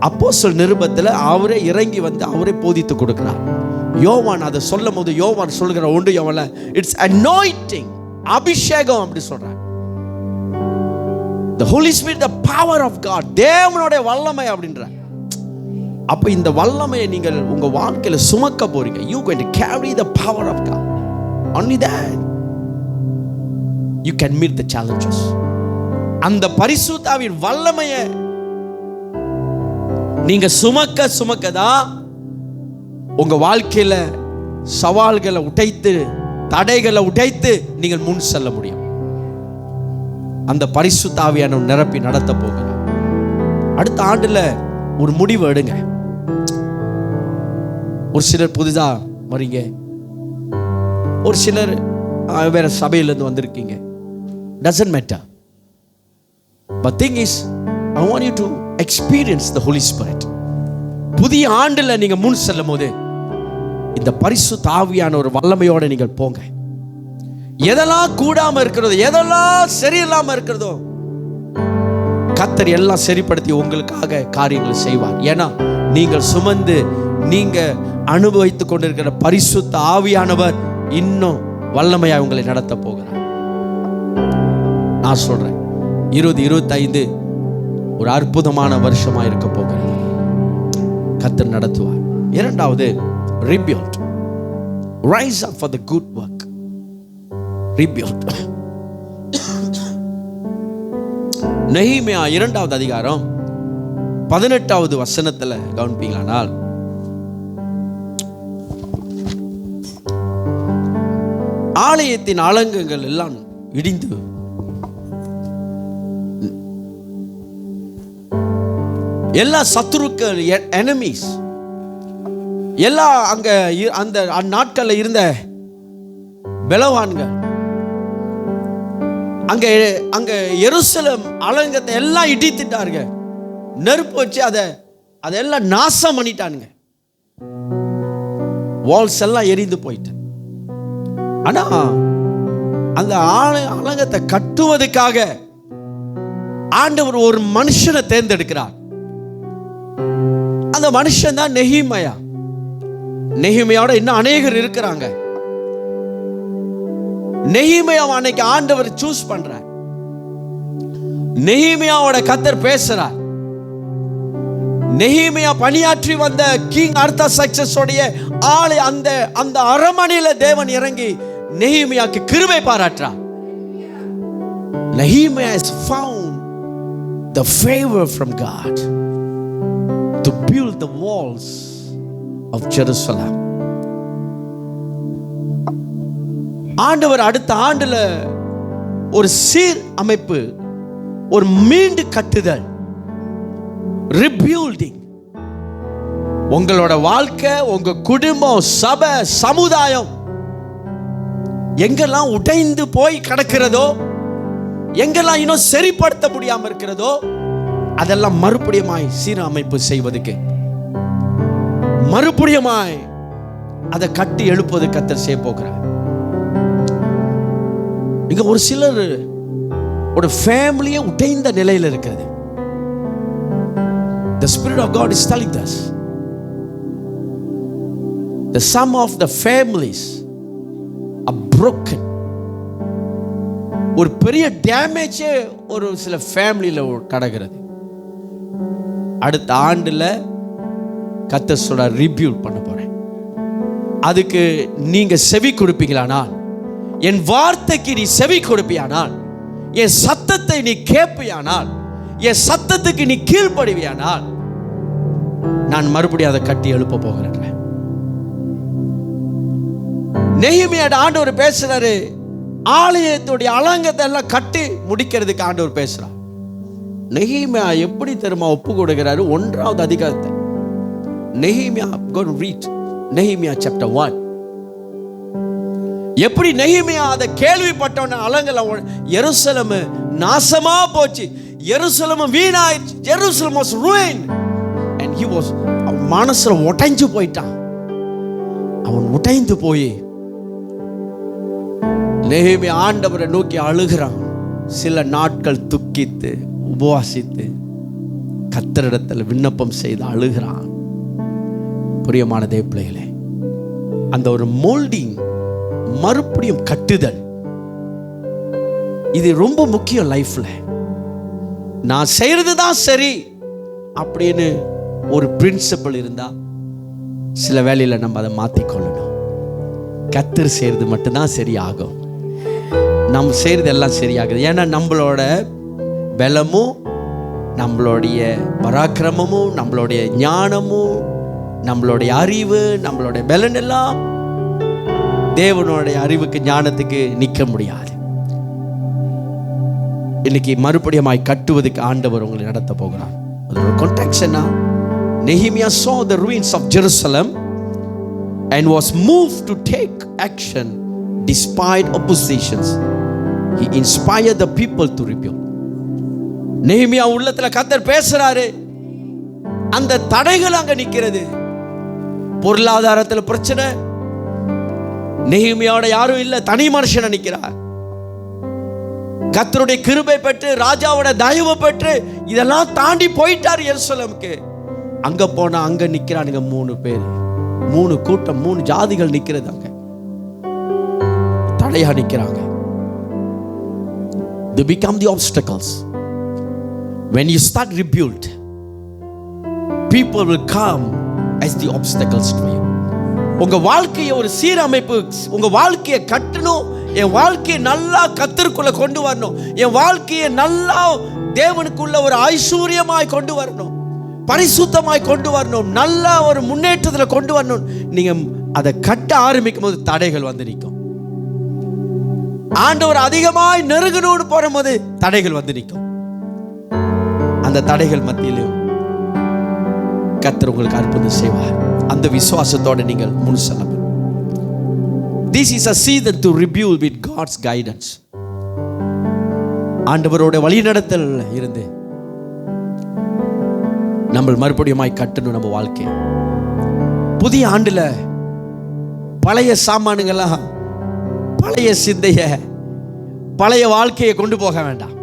அப்போஸ்தலர் நிருபத்தில் அவரே இறங்கி வந்து அவரே போதித்து கொடுக்கிறார். யோவான் அதை சொல்லும் போது யோவான் சொல்கிற ஒன்று யோவான்ல இட்ஸ் அனாயிண்டிங், அபிஷேகம் அப்படி சொல்றார். the Holy Spirit, the power of God, தேவனுடைய வல்லமை அப்படின்றார். அப்ப இந்த வல்லமையை நீங்கள் உங்க வாழ்க்கையில சுமக்க போறீங்க. you going to carry the power of God. only that you can meet the challenges. அந்த பரிசுத்த ஆவியின் வல்லமையை நீங்க சுமக்க சுமக்கதான் உங்க வாழ்க்கையில சவால்களை உடைத்து தடைகளை உடைத்து நீங்கள் முன் செல்ல முடியும். அந்த பரிசுத்த ஆவியான நிரப்பி நடத்த போகிறார். அடுத்த ஆண்டுல ஒரு முடிவு எடுங்க. ஒரு சிலர் புதிதா வரீங்க, ஒரு சிலர் வேற சபையிலிருந்து வந்திருக்கீங்க. doesn't matter, but thing is I want you to experience the Holy Spirit. புதிய ஆண்டுல நீங்க முன் செல்லும் போது இந்த பரிசுத்த ஆவியான ஒரு வல்லமையோட நீங்கள் போங்க. எதெல்லாம் கூடாம இருக்கிறதோ, எதெல்லாம் சரியில்லாம இருக்கிறதோ கர்த்தர் எல்லாம் சரிப்படுத்தி உங்களுக்காக காரியங்களை செய்வார். ஏன்னா நீங்கள் சுமந்து நீங்க அனுபவித்துக் கொண்டிருக்கிற பரிசுத்த ஆவியானவர் இன்னும் வல்லமையா உங்களை நடத்த போகிறார். நான் சொல்றேன் 2025 ஒரு அற்புதமான வருஷமா இருக்க போகிறது. கர்த்தர் நடத்துவார். இரண்டாவது, rebuild, rise up for the good work. rebuild. நெகேமியா 2வது அதிகாரம் 18வது வசனத்துல கவனிப்பீங்களானால், ஆலயத்தின் அலங்கங்கள் எல்லாம் இடிந்து எல்லா சத்துருக்கள் எனிமீஸ் எல்லா அங்க அந்த நாட்கள்ல இருந்த பலவான்கள் அங்க அங்க எருசலேம் அலங்கத்தை எல்லாம் இடித்துட்டார்கள். நெருப்பு வச்சு அதெல்லாம் நாசம் பண்ணிட்டானுங்க. வால்ஸ் எல்லாம் எரிந்து போயிட்டு. ஆனா அந்த அலங்கத்தை கட்டுவதற்காக ஆண்டவர் ஒரு மனுஷனை தேர்ந்தெடுக்கிறார். அந்த மனுஷன் தான் நெகேமியா. நெகேமியாவோட இன்னும் அநேகர் இருக்கிறாங்க. நெகேமியாவை அன்னைக்கு ஆண்டவர் சூஸ் பண்றார். நெகேமியாவோட கர்த்தர் பேசுறார். நெகேமியா பணியாற்றி வந்த கிங் அர்தசக்சஸ் உடைய ஆளு அந்த அரண்மனையில தேவன் இறங்கி நெகேமியாக்கு கிருபை பாராட்டுறார். Nehemiah has found the favor from God to build the walls of Jerusalem. ஆண்டவர் அடுத்த ஆண்டுல ஒரு சீர் அமைப்பு, ஒரு மீண்டு கட்டுதல், rebuilding. உங்களோட வாழ்க்கை, உங்க குடும்பம், சபை, சமுதாயம் எங்கெல்லாம் உடைந்து போய் கிடக்கிறதோ, எங்கெல்லாம் இன்னும் சரிப்படுத்த முடியாம இருக்கிறதோ அதெல்லாம் மறுபடியுமாய் சீரமைப்பு செய்வதற்கு, மறுபடியுமாய் அதை கட்டி எழுப்புவது கர்த்தர் செய்ய போகிறார். இங்க ஒரு சிலர் ஒரு ஃபேமிலியே உடைந்த நிலையில் இருக்கிறது. The Spirit of God is telling us the sum of the families are broken. ஒரு பெரிய டேமேஜ் ஒரு சில ஃபேமிலியில கடக்கிறது. அடுத்த ஆண்டுல கர்த்தர் சொல்ற ரிபில்ட் பண்ண போறேன். அதுக்கு நீங்க செவி கொடுப்பீங்களானால், என் வார்த்தைக்கு நீ செவி கொடுப்பியானால், என் சத்தத்தை நீ கேட்பியானால், என் சத்தத்துக்கு நீ கீழ்ப்படிவியானால், நான் மறுபடியும் அதை கட்டி எழுப்ப போகிறேன். நெகேமியா ஆண்டவர் பேசுறாரு. ஆலயத்துடைய அலங்கத்தை எல்லாம் கட்டி முடிக்கிறதுக்கு ஆண்டவர் பேசுறார். நெகேமியா எப்படி தெரியுமா ஒப்பு கொடுக்கிறாரு? 1வது அதிகாரத்தை Nehemiah, go and read Nehemiah chapter 1. எப்படி நெகேமியா அதை கேள்விப்பட்டவன அலங்கல, எருசலேம் நாசமா போச்சு, எருசலேம் வீணாயிடுச்சு, எருசலேம் was ruined, and he was, அவன் மனசுல உடைஞ்சு போயிட்டான். அவன் உடைந்து போய் நெகேமியா ஆண்டவரை நோக்கி அழுகிறான். சில நாட்கள் துக்கித்து உபவாசித்து கர்த்தரிடத்தில் விண்ணப்பம் செய்து அழுகிறான். பிரியமான தேவ பிள்ளைகளே, அந்த ஒரு மோல்டிங், மறுபடியும் கட்டுதல், இது ரொம்ப முக்கியம் லைஃப்ல. நான் செய்யறதுதான் சரி அப்படின்னு ஒரு பிரின்சிபல் இருந்தா சில வேளையில நம்ம அதை மாத்திக்கொள்ளணும். கர்த்தர் செய்யறது மட்டும்தான் சரியாகும். நம்ம செய்யறது எல்லாம் சரியாகுது. ஏன்னா நம்மளோட பலமும் நம்மளுடைய பராக்கிரமமும் நம்மளுடைய ஞானமும் நம்மளுடைய அறிவு நம்மளுடைய பலன் எல்லாம் தேவனுடைய அறிவுக்கு ஞானத்துக்கு நிற்க முடியாது. இன்னைக்கு மறுபடியும் கட்டுவதற்கு ஆண்டவர் உங்களை நடத்த போகிறார். அதோட கான்டெக்ஸ்ட் என்ன? Nehemiah saw the ruins of Jerusalem and was moved to take action despite oppositions. He inspired the people to rebuild. நெகேமியா உள்ளத்துல கர்த்தர் பேசுறாரு. அந்த தடைகள் அங்க நிக்கிறது. பொருளாதாரத்துல பிரச்சனை, நெகேமியாவோட யாரும் இல்ல, தனி மனுஷன் நிக்கிறார். கர்த்தருடைய கிருபை பெற்று ராஜாவோட தயவு பெற்று இதெல்லாம் தாண்டி போயிட்டார் எருசலேமுக்கு. அங்க போனா அங்க நிக்கிறானுங்க 3 பேர், 3 கூட்டம், 3 ஜாதிகள் நிக்கிறது. அங்க தடையா நிக்கிறாங்க. They become the obstacles. When you start rebuild, people will come as the obstacles to you. உங்க வாழ்க்கையை ஒரு சீரமைப்பு, உங்க வாழ்க்கையை கட்டணும், என் வாழ்க்கையை நல்லா கர்த்தருக்குள்ள கொண்டு வரணும், என் வாழ்க்கையை நல்லா தேவனுக்குள்ள ஒரு ஐஸ்வர்யமாய் கொண்டு வரணும், பரிசுத்தமாய் கொண்டு வரணும், நல்ல ஒரு முன்னேற்றத்தில் கொண்டு வரணும். நீங்க அதை கட்ட ஆரம்பிக்கும் போது தடைகள் வந்து நிற்கும். ஆண்டவர் அதிகமாய் நெருங்கணும்னு போகும்போது தடைகள் வந்து நிற்கும். அந்த தடைகள் மத்தியிலும் கர்த்தர் உங்களுக்கு அற்புதம் செய்வார். அந்த விசுவாசத்தோட நீங்கள் முன் செல்லணும். This is a season to rebuild with God's guidance. ஆண்டவரோட வழிநடத்தல் இருந்து நம்ம மறுபடியும் கட்டணும் நம்ம வாழ்க்கை. புதிய ஆண்டுல பழைய சாமானுங்கெல்லாம், பழைய சிந்தைய, பழைய வாழ்க்கையை கொண்டு போக வேண்டாம்.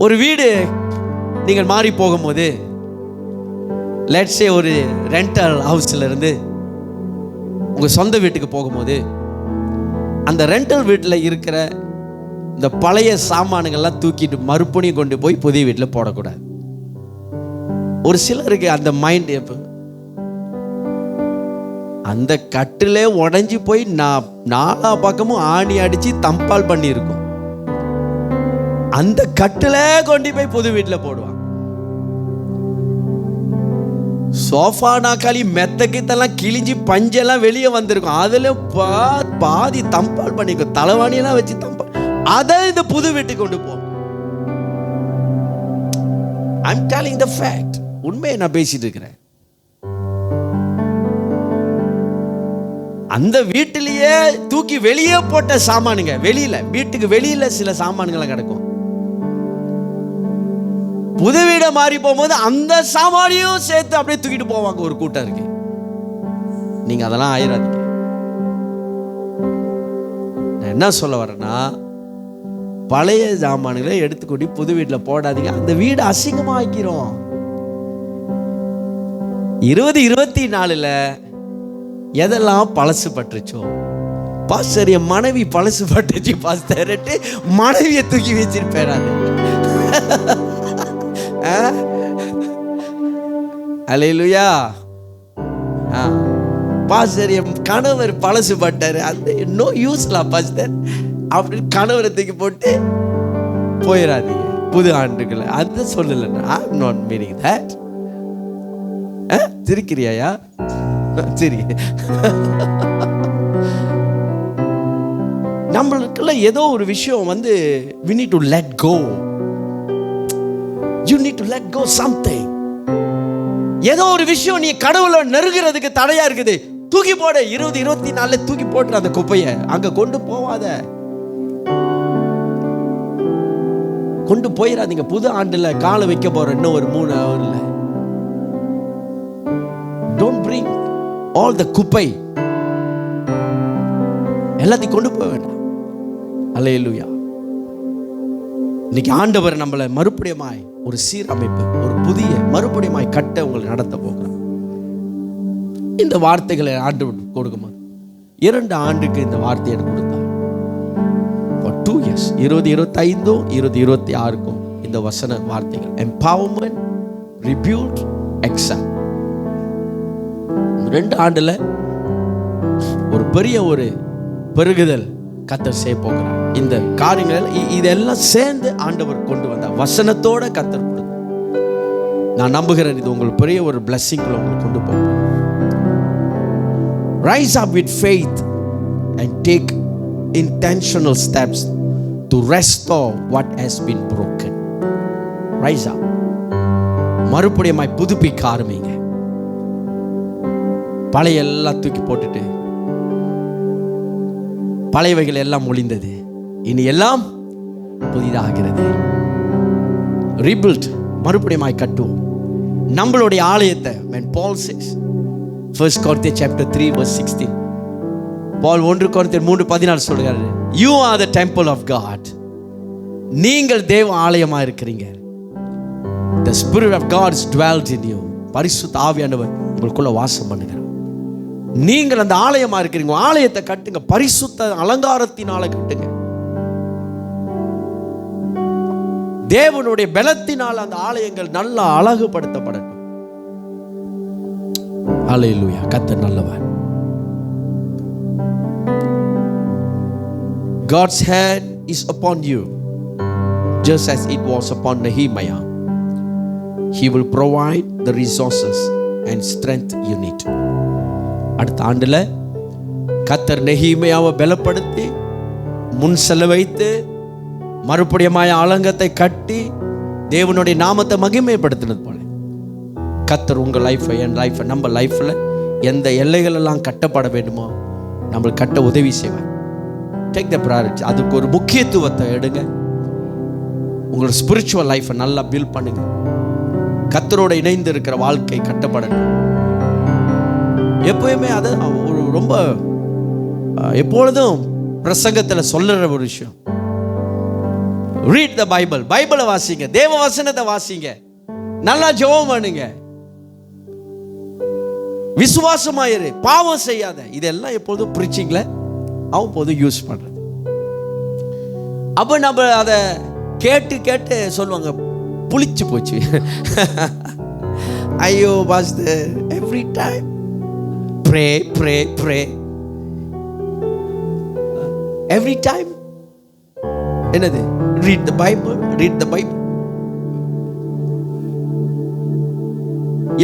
ஒரு வீடு நீங்கள் மாறி போகும்போது, லெட்ஸ் சே ஒரு ரெண்டல் ஹவுஸ்ல இருந்து உங்க சொந்த வீட்டுக்கு போகும்போது, அந்த ரெண்டல் வீட்டில் இருக்கிற இந்த பழைய சாமானுங்கள்லாம் தூக்கிட்டு மறுபடியும் கொண்டு போய் புதிய வீட்டில் போடக்கூடாது. ஒரு சிலருக்கு அந்த மைண்ட், அந்த கட்டிலே உடஞ்சி போய் நாலா பக்கமும் ஆணி அடிச்சு தம்பால் பண்ணி இருக்கும், அந்த கட்டிலே கொண்டு போய் புது வீட்டில் போடுவாங்க. சோஃபா நாக்காளி மெத்தக்கித்தெல்லாம் கிழிஞ்சி பஞ்செல்லாம் வெளியே வந்திருக்கும், அதுல பாதி தம்பால் பண்ணிக்கும், தலைவாணியெல்லாம் வச்சு தம்பால், அதை இந்த புது வீட்டுக்கு கொண்டு போ. I'm telling the fact. உண்மையை நான் பேசிட்டு இருக்கிறேன். அந்த வீட்டிலேயே தூக்கி வெளியே போட்ட சாமானுங்க, வெளியில வீட்டுக்கு வெளியில சில சாமான்கள் கிடக்கும். புது வீட மாறி போகும்போது அந்த சாமானியும் சேர்த்து அப்படியே தூக்கிட்டு போவாங்க. ஒரு கூட்டம் இருக்கு. நீங்க அதெல்லாம் ஆயிராதீங்க. நான் என்ன சொல்ல வரேன்னா, பழைய சாமான்களை எடுத்துக்கொண்டு புது வீட்டில் போடாதீங்க. அந்த வீடு அசிங்கமா ஆக்கிறோம். 2024 எதெல்லாம் பழசு பட்டுச்சோ, பாஸ்டர் என் மனைவி பழசு பட்டுச்சு பாஸ்டர், மனைவியை தூக்கி வச்சிருப்பேன். அல்லேலூயா. பாஸ்டர் என் கணவர் பழசு பட்டாரு, அந்த நோ யூஸ்லாம் பாஸ்டர் அப்படின்னு கணவரை தூக்கி போட்டு போயிடாதீங்க புது ஆண்டுகளை. அது சொல்லல, ஐ அம் நாட் மீனிங் தட். சிரிக்கிறியா? சரி, நம்மளுக்குள்ள ஏதோ ஒரு விஷயம் வந்து we need to let go. You need to let go something. ஏதோ ஒரு விஷயம் நீ கடவுளை நெருங்கிறதுக்கு தடையா இருக்குது, தூக்கி போட. 2024 தூக்கி போட்டு அந்த குப்பையை அங்க கொண்டு போவாத, கொண்டு போயிடாதீங்க. புது ஆண்டுல காலை வைக்க போற இன்னும் ஒரு 3 ஹவர்ல டோன்ட் பிரிங் ஆல் த குப்பை, எல்லாத்தையும் கொண்டு போக வேண்டாம். அல்லேலூயா. இன்னைக்கு ஆண்டவர் நம்மளை மறுபடியுமாய் ஒரு சீரமைப்பு, ஒரு புதிய மறுபடியுமாய் கட்ட உங்களை நடத்த போகிறார். இந்த வார்த்தைகளை ஆண்டவர் கொடுக்குமா? 2 ஆண்டுக்கு இந்த வார்த்தையை கொடுத்தார். For 2 years, 2025 2026 இந்த வசன வார்த்தைகள் எம்பவர்மெண்ட், ரிபியூட், எக்ஸல். 2 ஆண்டுல ஒரு பெரிய ஒரு பெருகுதல் கர்த்தர் செய்ய போகிறார். இந்த காரியங்கள் இதெல்லாம் சேர்ந்து ஆண்டவர் கொண்டு வந்தார், வசனத்தோட கர்த்தர் கொடுத்தார். நான் நம்புகிறேன் இது உங்களுக்கு பெரிய ஒரு blessing உங்களுக்கு கொண்டு போகும். Rise up with faith and take intentional steps to restore what has been broken. Rise up. மறுபடியும் புதுப்பிக்க ஆரம்பிங்க. பழைய எல்லாம் தூக்கி போட்டுட்டு, பழையவைகள் எல்லாம் ஒளிந்தது, இனி எல்லாம் புதிதாகிறது. Rebuild, மறுபடியும் கட்டுவோம் நம்மளுடைய ஆலயத்தை. When Paul says 1 Corinthians chapter 3 verse 16, Paul 1 Corinthians 3:14 சொல்றாரு, you are the temple of God. நீங்கள் தேவ ஆலயமா இருக்கிறீங்க. The spirit of God is dwelt in you. பரிசுத்த ஆவியானவர் உங்களுக்குள்ள வாசம் பண்ணுகிறார். நீங்கள் அந்த ஆலயமா இருக்கிறீங்க. ஆலயத்தை கட்டுங்க, பரிசுத்த அலங்காரத்தினால கட்டுங்க. தேவனுடைய பலத்தினால் அந்த ஆலயங்கள் நல்லா அழகுபடுத்தப்படட்டும். அல்லேலூயா. கர்த்தர் நல்லவர். God's hand is upon you just as it was upon Nehemiah. He will provide the resources and strength you need. அடுத்த ஆண்டுல கர்த்தர் நெகேமியாவை பலப்படுத்தி முன் செல்ல வைத்து மறுபடியுமாய் ஆலங்கத்தை கட்டி தேவனுடைய நாமத்தை மகிமைப்படுத்தினது போல கர்த்தர் உங்கள் லைஃபை, என் லைஃபை, நம்ம லைஃப்ல எந்த எல்லைகள் எல்லாம் கட்டப்பட வேண்டுமோ நம்ம கட்ட உதவி செய்வார். Take the priority. அதுக்கு ஒரு முக்கியத்துவத்தை எடுங்க. உங்களோட ஸ்பிரிச்சுவல் லைஃபை நல்லா பில்ட் பண்ணுங்க. கர்த்தரோட இணைந்து இருக்கிற வாழ்க்கை கட்டப்படணும். எப்பவுமே அது ஒரு ரொம்ப எப்பொழுதும் பிரசங்கத்தில் சொல்லுற ஒரு விஷயம். Read the Bible. பைபிளை வாசிங்க, தேவ வசனத்தை வாசிங்க, நல்லா ஜெபம் பண்ணுங்க, விசுவாசமாயிரு, பாவம் செய்யாத. இதெல்லாம் எப்போதும் பிரீச்சிங்ல அவ்வப்போது யூஸ் பண்றது. அப்ப நம்ம அதை கேட்டு கேட்டு சொல்லுவாங்க, புளிச்சு போச்சு. ஐயோ pastor, every time pray pray pray every time. என்னது? read the bible, read the bible.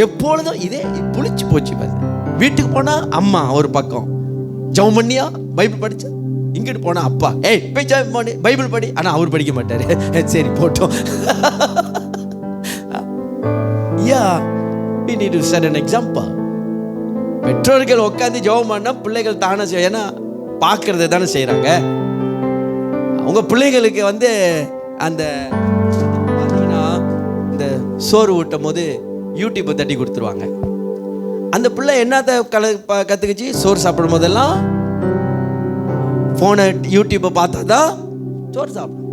எப்பொழுதும் இதே புளிச்சு போச்சு. வீட்டுக்கு போனா அம்மா ஒரு பக்கம் ஜெபம் பண்ணியா, பைபிள் படிச்சா, இங்கிட்டு போனா அப்பா ஏய் போய் ஜெபம் பண்ணு, பைபிள் படி. ஆனா அவர் படிக்க மாட்டாரு. சரி போட்டோம். Yeah, we need to set an example. பெற்றோர்கள் உட்காந்து ஜெபம் பண்ணா பிள்ளைகள் தானே செய்ய, ஏன்னா பார்க்கறது தானே செய்யறாங்க. உங்க பிள்ளைகளுக்கு அந்த பார்த்தீங்கன்னா இந்த சோறு ஊட்டும் போது யூடியூப்பை தட்டி கொடுத்துருவாங்க. அந்த பிள்ளை என்னத்தை கற்றுக்குச்சு? சோறு சாப்பிடும் போதெல்லாம் ஃபோனை யூடியூப்பை பார்த்தா தான் சோறு சாப்பிடும்.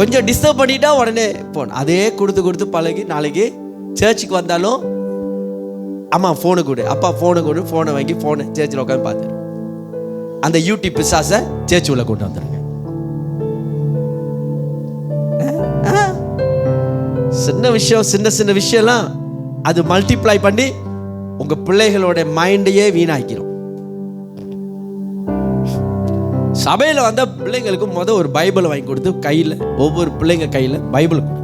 கொஞ்சம் டிஸ்டர்ப் பண்ணிட்டா உடனே போன் அதே கொடுத்து கொடுத்து பழகி நாளைக்கு சர்ச்சுக்கு வந்தாலும் அம்மா ஃபோனு கொடு, அப்பா ஃபோனு கொடு, ஃபோனை வாங்கி ஃபோனை சர்ச்சில் உட்காந்து பார்த்துரு. அந்த யூடியூப் பிசாசை சர்ச் உள்ள கொண்டு வந்துருங்க. சின்ன விஷயம், சின்ன சின்ன விஷயம்லாம் அது மல்டிப்ளை பண்ணி உங்க பிள்ளைகளோட மைண்டையே வீணாக்கிடும். சபையில் வந்த பிள்ளைங்களுக்கு ஒரு பைபிள் வாங்கி கொடுத்து கையில், ஒவ்வொரு பிள்ளைங்க கையில் பைபிள் கொடு.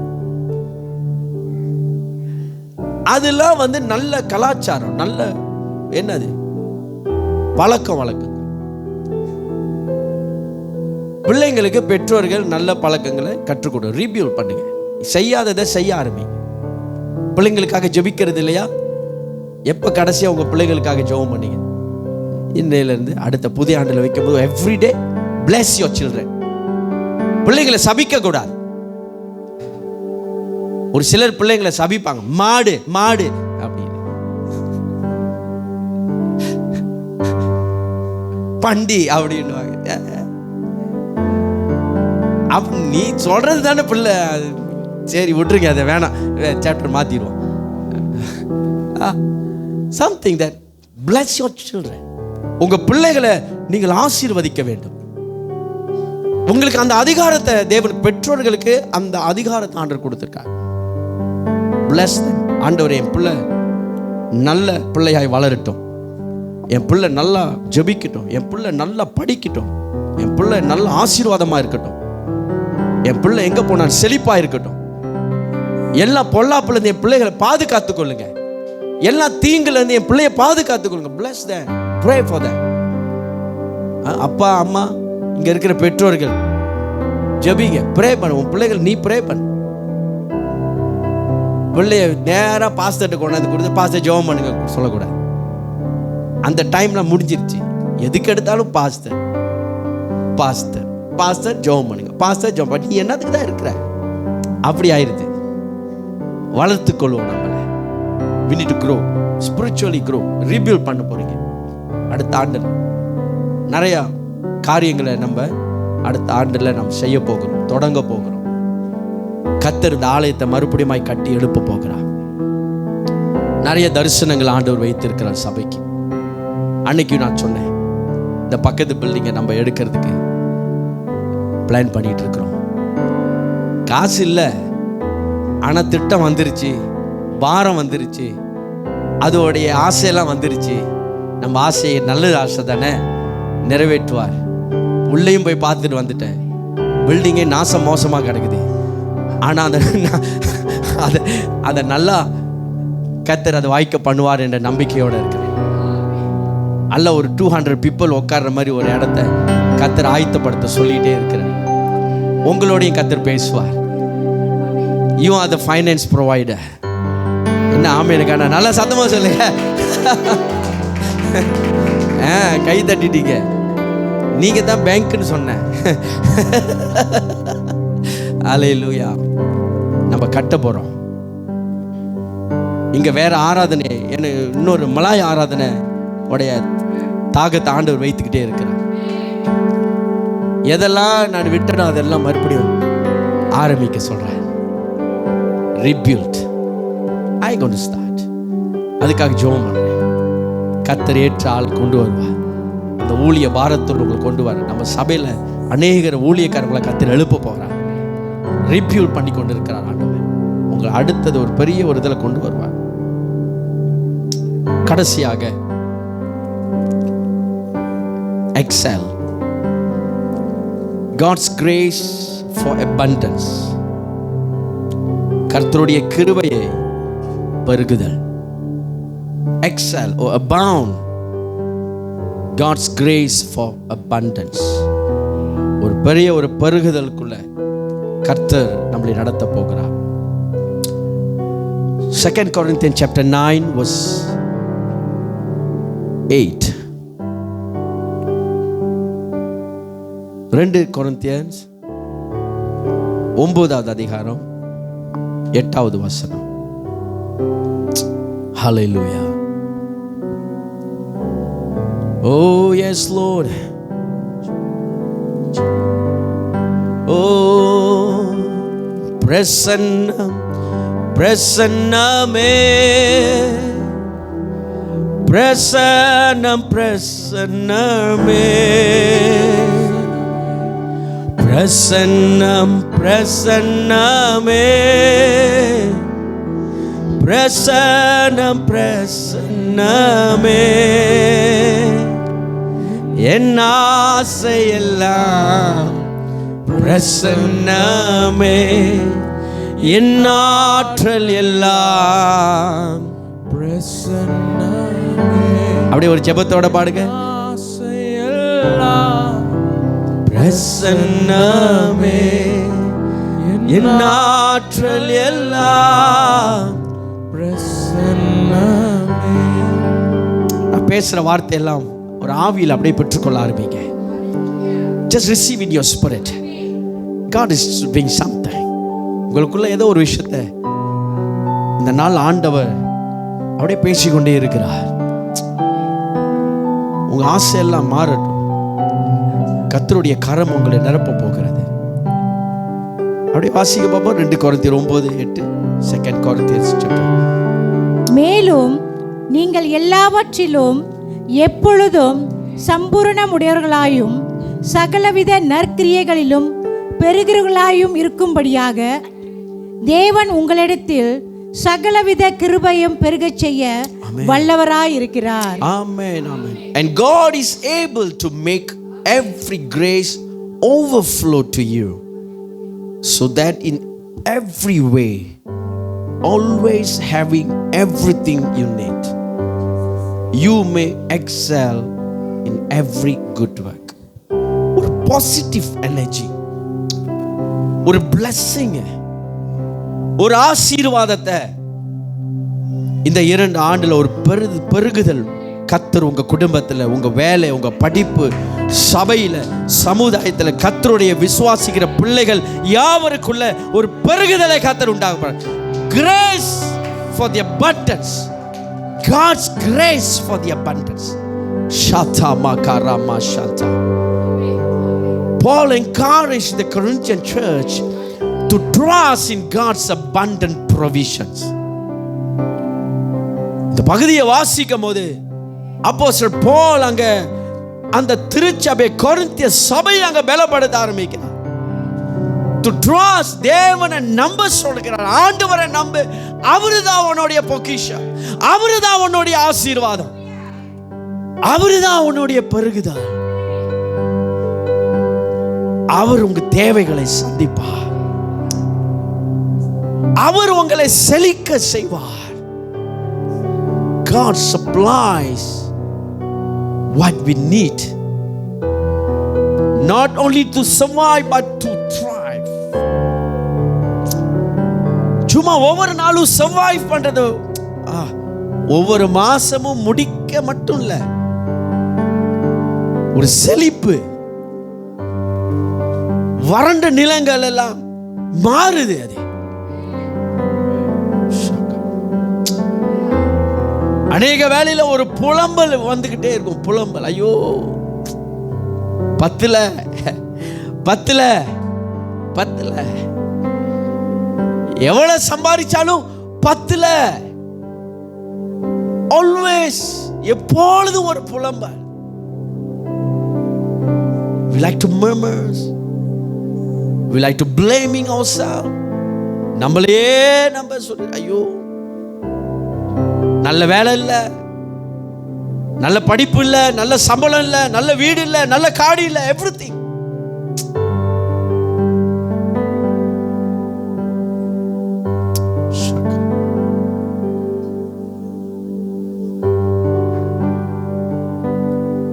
அதெல்லாம் நல்ல கலாச்சாரம், நல்ல என்னது பழக்கம் வழக்கம். பிள்ளைங்களுக்கு பெற்றோர்கள் நல்ல பழக்கங்களை கற்றுக் கொடு. ரிபியூல் பண்ணுங்க. செய்யாததை செய்ய ஆரம்பிங்க. பிள்ளைங்களுக்காக ஜெபிக்கிறது இல்லையா? எப்போ கடைசியாக உங்கள் பிள்ளைகளுக்காக ஜெபம் பண்ணீங்க? இன்னையிலேருந்து அடுத்த புதிய ஆண்டில் வைக்கும்போது எவ்ரிடே bless your children. பிள்ளைங்களை சபிக்க கூடாது. ஒரு சிலர் பிள்ளைங்களை சபிப்பாங்க, மாடு மாடு அப்படின்னு, பண்டி அப்படின்னுவாங்க. நீ சொல்றது தானே பிள்ளை, சரி விட்டுருங்க, அதை வேணாம், சாப்டர் மாத்திடுவோம். Something that bless your children. உங்க பிள்ளைகளை நீங்கள் ஆசீர்வதிக்க வேண்டும். உங்களுக்கு அந்த அதிகாரத்தை தேவன், பெற்றோர்களுக்கு அந்த அதிகாரத்தை ஆண்டவர் கொடுத்திருக்கார். bless them. ஆண்டவரே, என் பிள்ளை நல்ல பிள்ளையாய் வளரட்டும், என் பிள்ளை நல்லா ஜெபிக்கட்டும், என் பிள்ளை நல்லா படிக்கட்டும், என் பிள்ளை நல்ல ஆசீர்வாதமா இருக்கட்டும், என் பிள்ளை எங்க போனாலும் செழிப்பா இருக்கட்டும், எல்லா பொல்லாப்புல இருந்து என் பிள்ளைகளை பாதுகாத்துக் கொள்ளுங்க, எல்லா தீங்குல இருந்து என் பிள்ளையை பாதுகாத்துக் கொள்ளுங்க. bless them, pray for them. அப்பா அம்மா, இங்க இருக்கிற பெற்றோர்கள் ஜெபிங்க, ப்ரே பண்ணு. உன் பிள்ளைகள் நீ ப்ரே பண்ணு. பிள்ளைய நேரா பாஸ்டர்ட்ட கொண்டாந்து கொடுத்து பாஸ்டர் ஜெபம் பண்ணுங்க சொல்லக்கூடாது. அந்த டைம்ல முடிஞ்சிருச்சு. எதுக்கு எடுத்தாலும் பாஸ்டர் பாஸ்டர் பாஸ்டர் ஜெபம் பண்ணுங்க, பாஸ்டர் ஜெபம் பண்ணி, நீ என்னத்துக்கு தான் இருக்கிற? அப்படி ஆயிருது. வளர்த்துக்கொள்வோம் நம்மளை. we need to grow, spiritually grow. rebuild பண்ண போறீங்க. அடுத்த ஆண்டில் நிறைய காரியங்களை நம்ம அடுத்த ஆண்டில் நம்ம செய்ய போகிறோம், தொடங்க போகிறோம். கர்த்தர் இந்த ஆலயத்தை மறுபடியும் கட்டி எழுப்ப போகிறார். நிறைய தரிசனங்கள் ஆண்டவர் வைத்திருக்கிறார் சபைக்கு. அன்னைக்கு நான் சொன்னேன், இந்த பக்கத்து பில்டிங்கை நம்ம எடுக்கிறதுக்கு பிளான் பண்ணிட்டு இருக்கிறோம். காசு இல்லை, ஆனால் திட்டம் வந்துருச்சு, பாரம் வந்துருச்சு, அதோடைய ஆசையெல்லாம் வந்துருச்சு. நம்ம ஆசையை, நல்ல ஆசை தானே, நிறைவேற்றுவார். உள்ளேயும் போய் பார்த்துட்டு வந்துட்டேன், பில்டிங்கே நாசம் மோசமாக கிடக்குது. ஆனால் அதை நல்லா கர்த்தர் அதை வாய்க்க பண்ணுவார் என்ற நம்பிக்கையோடு இருக்கிறேன். அல்ல ஒரு 200 people உட்கார்ற மாதிரி ஒரு இடத்த கர்த்தர் ஆயத்தப்படுத்த சொல்லிகிட்டே இருக்கிறார். உங்களோடையும் கர்த்தர் பேசுவார். You are the finance provider. என்ன ஆமாம், எனக்கான நல்ல சத்தமாக சொல்லுங்க. கை தட்டிட்டீங்க. நீங்க தான் பேங்க்னு சொன்னேன். அல்லேலூயா. நம்ம கட்ட போறோம். இங்க வேற ஆராதனை, இன்னொரு மலாய் ஆராதனை உடைய தாகத்தை ஆண்டவர் வைத்துக்கிட்டே இருக்கிறார். எதெல்லாம் நான் விட்டனோ அதெல்லாம் மறுபடியும் ஆரம்பிக்க சொல்றேன். rebuild. I going to start. அதுக்காக ஜெபம் பண்றேன். கர்த்தர் ஏற்ற ஆள் கொண்டு வருவார். அந்த ஊழிய பாரத்தோடு உங்களை கொண்டு வர, நம்ம சபையில் அநேகர் ஊழியக்காரங்களை கர்த்தர் எழுப்ப போகிறார். ரிபியூல் பண்ணி கொண்டு இருக்கிறார் ஆண்டவர். உங்களை அடுத்தது ஒரு பெரிய ஒரு இதில் கொண்டு வருவார். கடைசியாக excel. God's grace for abundance. கர்த்தருடைய கிருபையை பெருகுதல். excel or abound. God's grace for abundance. ஒரு பெரிய ஒரு பெருகுதலுக்குள்ள கர்த்தர் நம்மளை நடத்த போகிறார். 2 Corinthians chapter 9 verse 8. 2 Corinthians 9வது அதிகாரம் 8வது வசனம். Hallelujah. Oh yes Lord. Oh பிரசன்னம் பிரசன்னமே, பிரசன்னம் பிரசன்னமே, பிரசன்னம் பிரசன்னமே, பிரசன்னம் பிரசன்னமே, என் ஆசையெல்லாம் பிரசன்னமே, என் ஆற்றல் எல்லாம் பிரசன்னமே. அப்படியே ஒரு ஜெபத்தோட பாடுங்க. ஆசையெல்லாம் பிரசன்னமே, என் ஆற்றல் எல்லாம் நான் பேசுகிற வார்த்தையெல்லாம் ஒரு ஆவியில் அப்படியே பெற்றுக்கொள்ள ஆரம்பிங்க. Just receive in your spirit. God is doing something. உங்களுக்குள்ள ஏதோ ஒரு விஷயத்தை இந்த நாள் ஆண்டவர் அப்படியே பேசிக்கொண்டே இருக்கிறார். உங்க ஆசையெல்லாம் மாறட்டும். கர்த்தருடைய கரம் உங்களை நிரப்ப போகிறது. அப்படியே வாசிக்க பார்ப்போம். 2 கொரிந்தியர் 9:8. 2 Corinthians chapter. மேலும் நீங்கள் எல்லாவற்றிலும் எப்பொழுதும் சம்பூரணமுடையவர்களாயும் சகலவித நற்கிரியைகளிலும் பெருகிறவர்களாயும் இருக்கும்படியாக தேவன் உங்களிடத்தில் சகலவித கிருபையும் பெருகச் செய்ய வல்லவராய் இருக்கிறார். Amen, amen. And God is able to make every grace overflow to you, so that in every way, always having everything you need, you may excel in every good work. ஒரு பாசிட்டிவ் எனர்ஜி, ஒரு பிளெஸிங், ஒரு ஆசீர்வாதத்தை இந்த 2 ஆண்டுல ஒரு பெருகுதல் கர்த்தர் உங்க குடும்பத்தில், உங்க வேலை, உங்க படிப்பு, சபையில, சமுதாயத்தில் கர்த்தருடைய விசுவாசிக்கிற பிள்ளைகள் யாவருக்குள்ள ஒரு பெருகுதலை கர்த்தர் உண்டாக்குறார். Grace for the abundance. God's grace for the abundance. Shata makarama shata. Paul encouraged the Corinthian church to trust in God's abundant provisions. இந்த பகுதியை வாசிக்கும் போது அப்போஸ்தலர் பவுல் அங்க அந்த திருச்சபை கொரிந்திய சபையை அங்க பலப்படுத்த ஆரம்பிக்கிறார். To trust, தேவனை நம்ப சொல்கிறார். ஆண்டவரை நம்பு, அவருதான் உன்னுடைய பொக்கிஷம், அவருதான் உன்னுடைய ஆசீர்வாதம், அவருதான் உன்னுடைய பெருகுதல். அவர் உங்க தேவைகளை சந்திப்பார், அவர் உங்களை செழிக்க செய்வார். God supplies what we need, not only to survive but to thrive. சும்மா ஒவ்வொரு நாளும் சர்வைவ் பண்றது, ஒவ்வொரு மாசமும் முடிக்க மட்டும் இல்ல, ஒரு செழிப்பு. வறண்ட நிலங்கள் எல்லாம் மாறுது. அது அநேக வேளையில ஒரு புலம்பல் வந்துகிட்டே இருக்கும். புலம்பல், ஐயோ பத்துல பத்துல பத்துல, எவ்வளவு சம்பாதிச்சாலும் பத்துல. ஆல்வேஸ், எப்பொழுதும் ஒரு புலம்பல். We like to murmur, we like to blaming ourselves. நம்மளே நம்ம சொல்ற, ஐயோ நல்ல வேலை இல்ல, நல்ல படிப்பு இல்ல, நல்ல சம்பளம் இல்ல, நல்ல வீடு இல்ல, நல்ல காடு இல்ல, everything.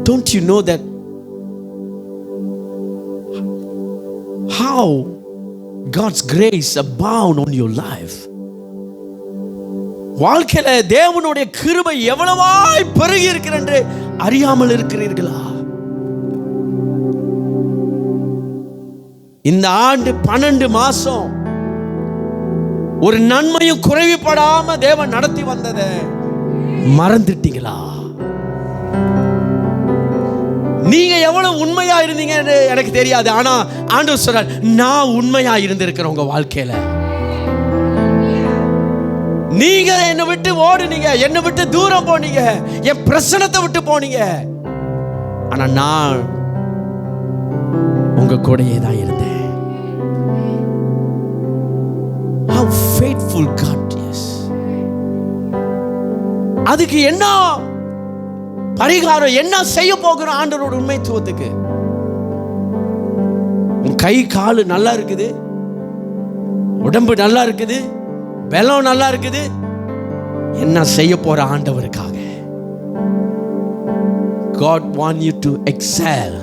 Don't you know that how God's grace abound on your life? வாழ்க்கையில தேவனுடைய கிருபை எவ்வளவாய் பெருகி இருக்கிறது என்று அறியாமல் இருக்கிறீர்களா? இந்த ஆண்டு 12 மாசம் ஒரு நன்மையும் குறைவுபடாம தேவன் நடத்தி வந்ததை மறந்துட்டீங்களா? நீங்க எவ்வளவு உண்மையா இருந்தீங்க எனக்கு தெரியாது, ஆனா ஆண்டவர் சொல்றார், நான் உண்மையா இருந்திருக்கிறேன் உங்க வாழ்க்கையில. நீங்க என்னை விட்டு ஓடுனீங்க, என்னை விட்டு தூரம் போனீங்க, என் பிரசனத்தை விட்டு போனீங்க, ஆனா நான் உங்க கூடயே தான் இருந்தேன். How faithful God is. அதுக்கு என்ன பரிகாரம், என்ன செய்ய போகிறோம் ஆண்டவரோட உண்மைத்துவத்துக்கு? உன் கை காலு நல்லா இருக்குது, உடம்பு நல்லா இருக்குது, பலம் நல்லா இருக்குது, என்ன செய்ய போற ஆண்டவருக்காக? God want you to excel.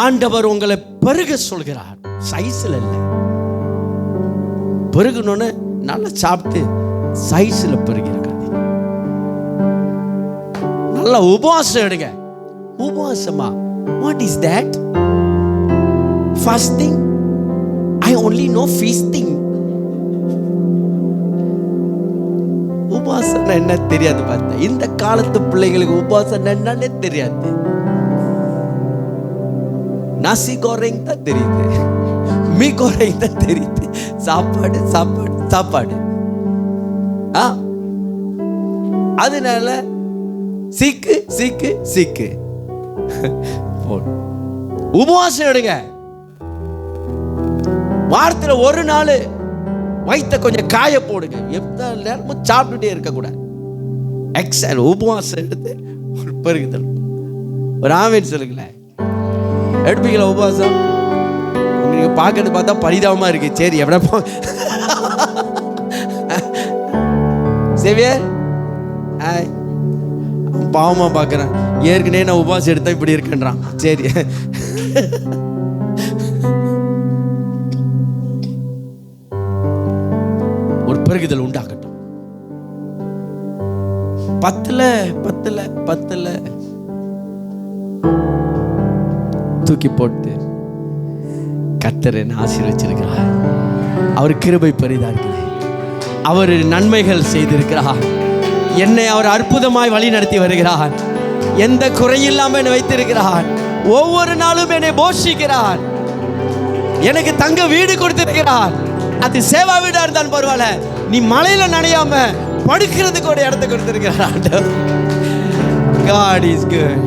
ஆண்டவர் உங்களை பெருக சொல்கிறார். சைஸ்ல இல்ல, பெருகணும்னு நல்லா சாப்பிட்டு சைஸ்ல பெருகிறாங்க. நல்லா உபவாசம் எடுங்க. உபவாசமா? What is that? Fasting? I only know feasting. உபவாசம் என்ன தெரியாது பார்த்தேன். இந்த காலத்து பிள்ளைகளுக்கு உபவாசம் என்னன்னே தெரியாது. நாசி கோரிங் தான் தெரியுது, மீ கோரிங் தான் தெரியுது. சாப்பாடு சாப்பாடு சாப்பாடு. அதனால சீக்கு சீக்கு சீக்கு. உபவாசம் எடுங்க. வாரத்துல ஒரு நாள் வயிற்ற கொஞ்சம் காய போடுங்க. எவ்வளோ நேரமும் சாப்பிட்டுட்டே இருக்கக்கூடாது. எக்ஸல் உபவாசம் எடுத்து ஒரு பெருகுதல். ஒரு ஆமேன் சொல்லுங்களேன். எடுப்பீங்களா உபவாசம்? நீங்க பார்க்கறது பார்த்தா பரிதாபமா இருக்கு. சரி எவ்வளோ சேவியர் பாவமா பார்க்குறேன். ஏற்கனவே நான் உபவாசம் எடுத்தா இப்படி இருக்குன்றான். சரி ஒரு பெருகுதல் உண்டாகட்டும். பத்துல பத்துல பத்துல தூக்கி போட்டு கர்த்தர் என்னை ஆசீர்வச்சிருக்கிறார். அவர் கிருபை பெரிதா இருக்குது. அவர் நன்மைகள் செய்திருக்கிறார். என்னை அவர் அற்புதமாய் வழி நடத்தி வருகிறார். எந்த குறையில்லாமல் என்னை வைத்திருக்கிறார். ஒவ்வொரு நாளும் என்னை போஷிக்கிறார். எனக்கு தங்க வீடு கொடுத்திருக்கிறார். அது சேவா வீடா இருந்தாலும் பரவாயில்ல, நீ மலையில நனையாம படுக்கிறதுக்கு ஒரு இடத்தை கொடுத்திருக்கிறார். God is good.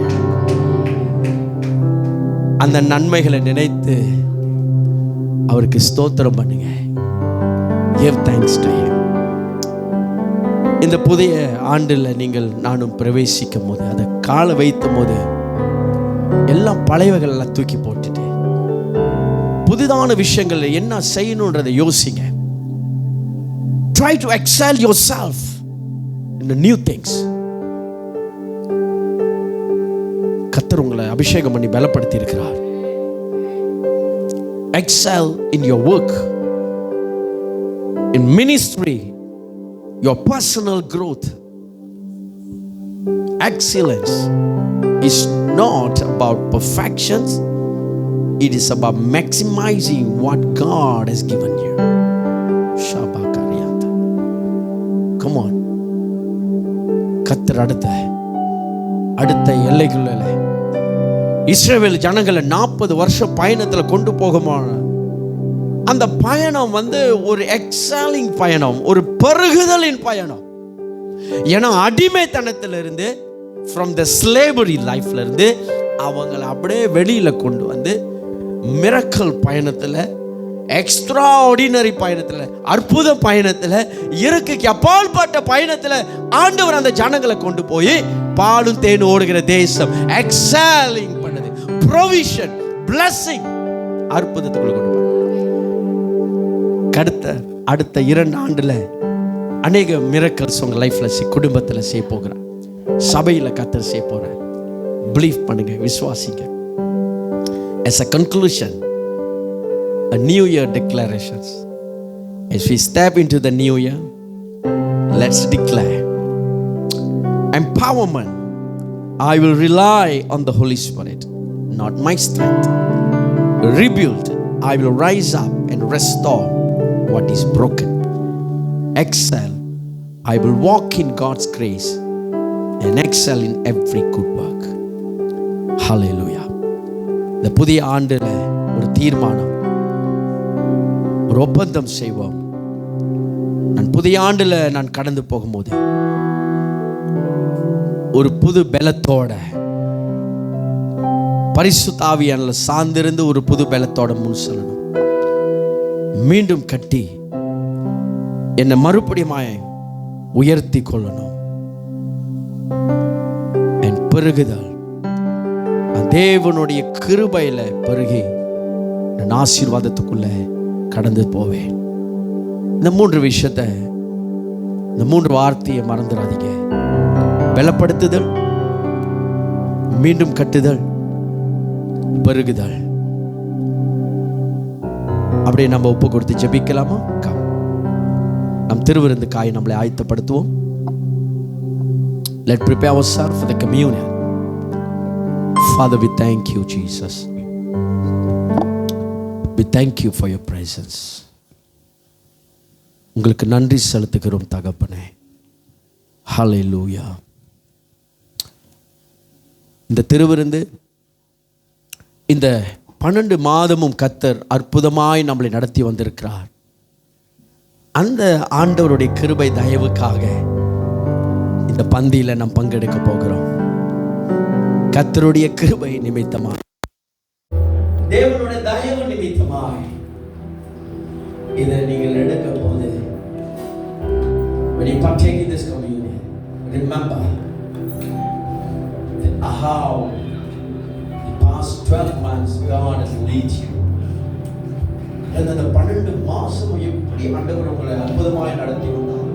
அந்த நன்மைகளை நினைத்து அவருக்கு ஸ்தோத்திரம் பண்ணுங்க. Give thanks to him. இந்த புதிய ஆண்டில் நீங்கள் நானும் பிரவேசிக்கும் போது, அதை காலை வைத்தும் போது எல்லாம் பழையவைகள் எல்லாம் தூக்கி போட்டுட்டு புதிதான விஷயங்கள் என்ன செய்யணுன்றதை யோசிங்க. Try to excel yourself in the new things. கர்த்தர் உங்களை அபிஷேகம் பண்ணி பலப்படுத்தி இருக்கிறார். Excel in your work, in ministry, your personal growth. Excellence is not about perfections. It is about maximizing what God has given you. Shabakariyata. Come on. கர்த்தர் அடுத்த எல்லைக்குள்ள இஸ்ரவேல் ஜனங்களை 40 வருஷம் பயணத்துல கொண்டு போகுமான அந்த பயணம் ஒரு எக்ஸாலிங் பயணம், ஒரு பெருகுதலின் பயணம். ஏன்னா அடிமைத்தனத்திலிருந்து, ஃப்ரம் த ஸ்லேவரி லைஃப்ல இருந்து அவங்களை அப்படியே வெளியில கொண்டு வந்து மிரக்கல் பயணத்துல, எக்ஸ்ட்ரா ஆர்டினரி பயணத்துல, அற்புத பயணத்துல, இயற்கைக்கு அப்பாற்பட்ட பயணத்துல ஆண்டவர் அந்த ஜனங்களை கொண்டு போய் பாலும் தேன் ஓடுகிற தேசம் எக்ஸாலிங் பண்ணது. ப்ரொவிஷன், பிளஸிங், அற்புதத்துக்குள்ள கொண்டு போய் அடுத்த 2 ஆண்டுல அநேக மிரக்கல்ஸ் உங்க லைஃப்ல குடும்பத்துல செய்ய போகிறார். சபையில கர்த்தர் செய்ய போறார். பிலீவ் பண்ணுங்க, விசுவாசிங்க. As a conclusion, a new year declarations. As we step into the new year, let's declare empowerment. I will rely on the Holy Spirit, not my strength. Rebuild. I will rise up and restore what is broken. Excel. I will walk in God's grace and excel in every good work. Hallelujah. இந்த புதிய ஆண்டுல ஒரு தீர்மானம், ஒரு ஒப்பந்தம் செய்வோம். நான் புதிய ஆண்டுல நான் கடந்து போகும்போது ஒரு புது பலத்தோட, பரிசுத்த ஆவியானவர்ல சார்ந்திருந்து ஒரு புது பலத்தோட முன் செல்லணும். மீண்டும் கட்டி என்னை மறுபடியுமாய் உயர்த்தி கொள்ளணும். என் பெருகுதல் தேவனுடைய கிருபையில பெருகி நான் ஆசீர்வாதத்துக்குள்ள கடந்து போவேன். இந்த 3 விஷயத்தை, இந்த 3 வார்த்தையை மறந்துடாதீங்க. பலப்படுத்துதல், மீண்டும் கட்டுதல், பெருகுதல். அப்படியே நம்ம ஒப்பு கொடுத்து ஜெபிக்கலாமா? நம் திருவிருந்துக்காய் நம்மளை ஆயத்தப்படுத்துவோம். Let's prepare ourselves for the communion. Father, we thank you, Jesus. We thank you for your presence. உங்களுக்கு நன்றி செலுத்துகிறோம் தகப்பனே. ஹல்லேலூயா. இந்த திருவிருந்து, இந்த 12 மாதமும் கர்த்தர் அற்புதமாய் நம்மளை நடத்தி வந்திருக்கிறார். அந்த ஆண்டவருடைய கிருபை தயவுக்காக இந்த பந்தியில் நாம் பங்கெடுக்க போகிறோம். கர்த்தருடைய கிருபை நிமித்தமாய், தேவனுடைய தயவு நிமித்தமாய் இதை நீங்கள் எடுக்க போது, when you partake in this communion, remember that how the past 12 months God has led you. அந்த 12 மாசம் எப்படி ஆண்டவர் உங்களை அற்புதமாய் நடத்தி வந்தார்.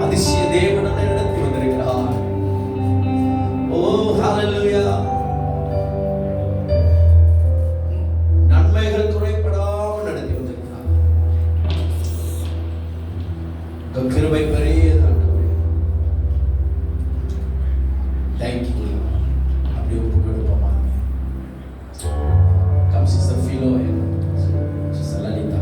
அதிசய தேவனை நடத்தி வந்திருக்கிறார். ஓ ஹalleluya. நன்மைகள் குறைபடாமல் நடத்தி வந்திருக்கிறார். கிருபை பெரியது ஆண்டவரே. Thank you. அப்படி ஒப்பு கொடுப்போமா? Come Sister Philo and Sister Lalita.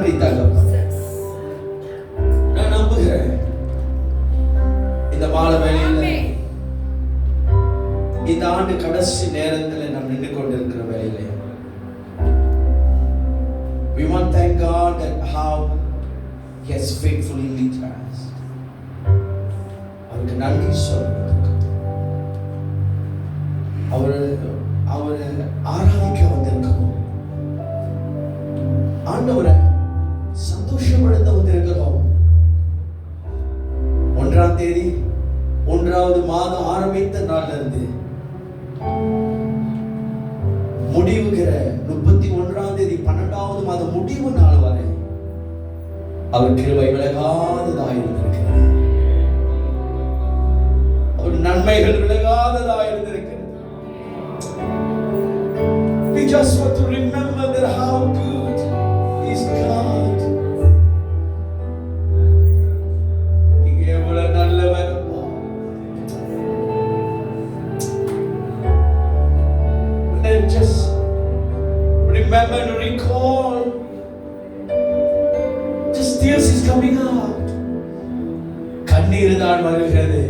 நன்றி தகப்பனே. நான் நம்புகிறேன் இந்த மாலை வேளையில இந்த ஆண்டு கடைசி நேரத்தில் நாம் நின்று கொண்டிருக்கிற வேளையிலே we want to thank God that how he has faithfully lead us. அவருக்கு நன்றி சொல்லுங்க. அவர் ஆராதிக்க வந்திருக்கிறோம். ஆண்டவரை சந்தோஷப்படுத்த வந்திருக்கிறோம். 1ஆம் தேதி 1வது மாதம் ஆரம்பித்த நாள்ல இருந்து முடிவுகிற 31ஆம் தேதி 12வது மாதம் முடிவு நாள் வரை அவர் கிருபை விலகாததாக இருந்திருக்கிறது. அவர் நன்மைகள் விலகாததாக இருந்திருக்கிறது. We just want to remember that how good is God. நீங்க எவ்வளவு நல்லவர். Just remember to recall. Just tears is coming out. கண்ணீர் தான் வருகிறது.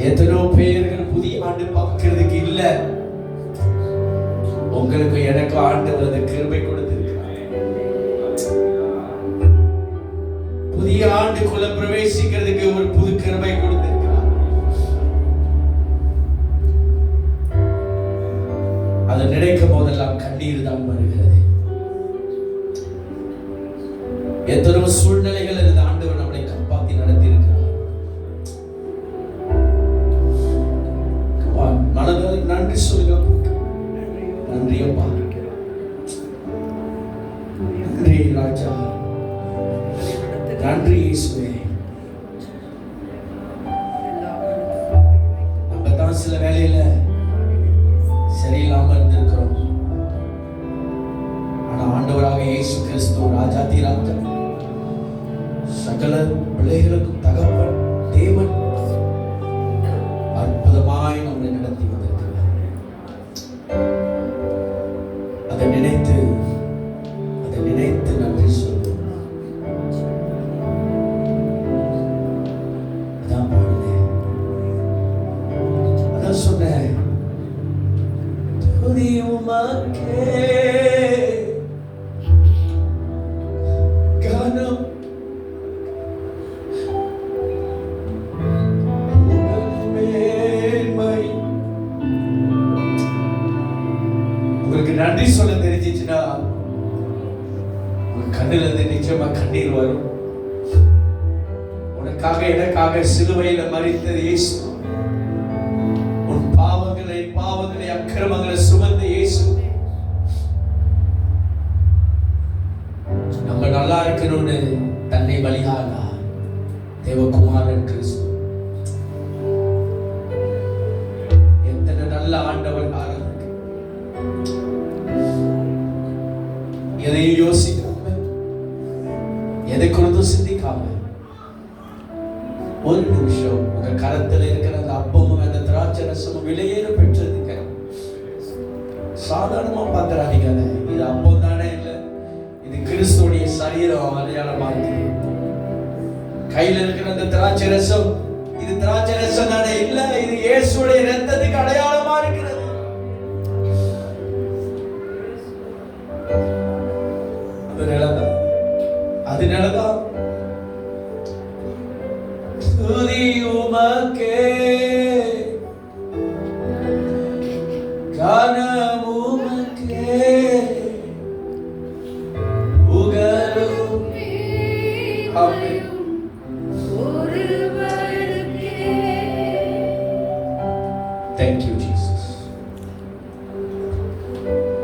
எத்தனோ பேர்கள் புதிய ஆண்டு பார்க்கிறதுக்கு இல்ல. உங்களுக்கு எனக்கு ஆண்டவர் அந்த கிருபை கொடுத்திருக்கிறார். புதிய ஆண்டுக்குள்ள பிரவேசிக்கிறதுக்கு ஒரு புது கிருபை கொடுத்திருக்கிறார். அதை நினைக்கும் போதெல்லாம் கண்ணீர் தான் வருகிறது. எத்தனை சூழ்நிலைகள் இந்த ஆண்டவர் நம்மளை காப்பாற்றி நடத்தி இருக்கிறார். மனதில் நன்றி சொல்லுங்க. நன்றி அப்பா, நன்றி ராஜா, நன்றி இயேசுவே. நம்ம தான் சில வேளையில சரியில்லாம இருந்திருக்கிறோம். ஆனா ஆண்டவராக இயேசு கிறிஸ்து ராஜாதி ராஜா, சகல பிள்ளைகளுக்கும் தகப்பன் தேவன் அற்புதமாய் நம்மை நடத்தி வந்திருக்கிறார். அதை நினைத்து நன்றி சொல்லுவோம். அதான் பாடுனேன், அதான் சொன்னேன். துதி உமக்கே கனம் மேன்மை. உங்களுக்கு நன்றி சொல்ல தெரிஞ்சிச்சுன்னா உங்க கண்ணில் இருந்து நிச்சயமா கண்ணீர் வரும். உனக்காக எனக்காக சிலுவையில மரித்த இயேசு, உன் பாவங்களை அக்கிரமங்களை சுமந்த இயேசு, நம்ம நல்லா இருக்கணும்னு தன்னை பலியானா தேவகுமாரன் கிறிஸ்து. எத்தனை நல்ல ஆண்டவர் ஆரம்பிக்க, எதையும் யோசிக்காம எதை குறித்தும் சிந்திக்காம ஒரு நிமிஷம் உங்க கரத்தில் இருக்கிற அந்த அப்பமும் அந்த திராட்சை ரசமும் விலையேற பெற்றிருக்க சாதாரணமா பார்க்கறாதீங்க. இது அப்பம் தானே, இல்லை, இது கிறிஸ்துடைய சரீரம் அடையாளமா இருக்கு. கையில இருக்கிற அந்த திராட்சை ரசம், இது திராட்சை ரசம் தானே, இல்ல, இது இயேசுடைய இரத்தத்துக்கு அடையாளமா இருக்கிறது. அதனாலதான் துதி உமக்கே கனம் உமக்கே புகழும். ஆமென். Thank you Jesus.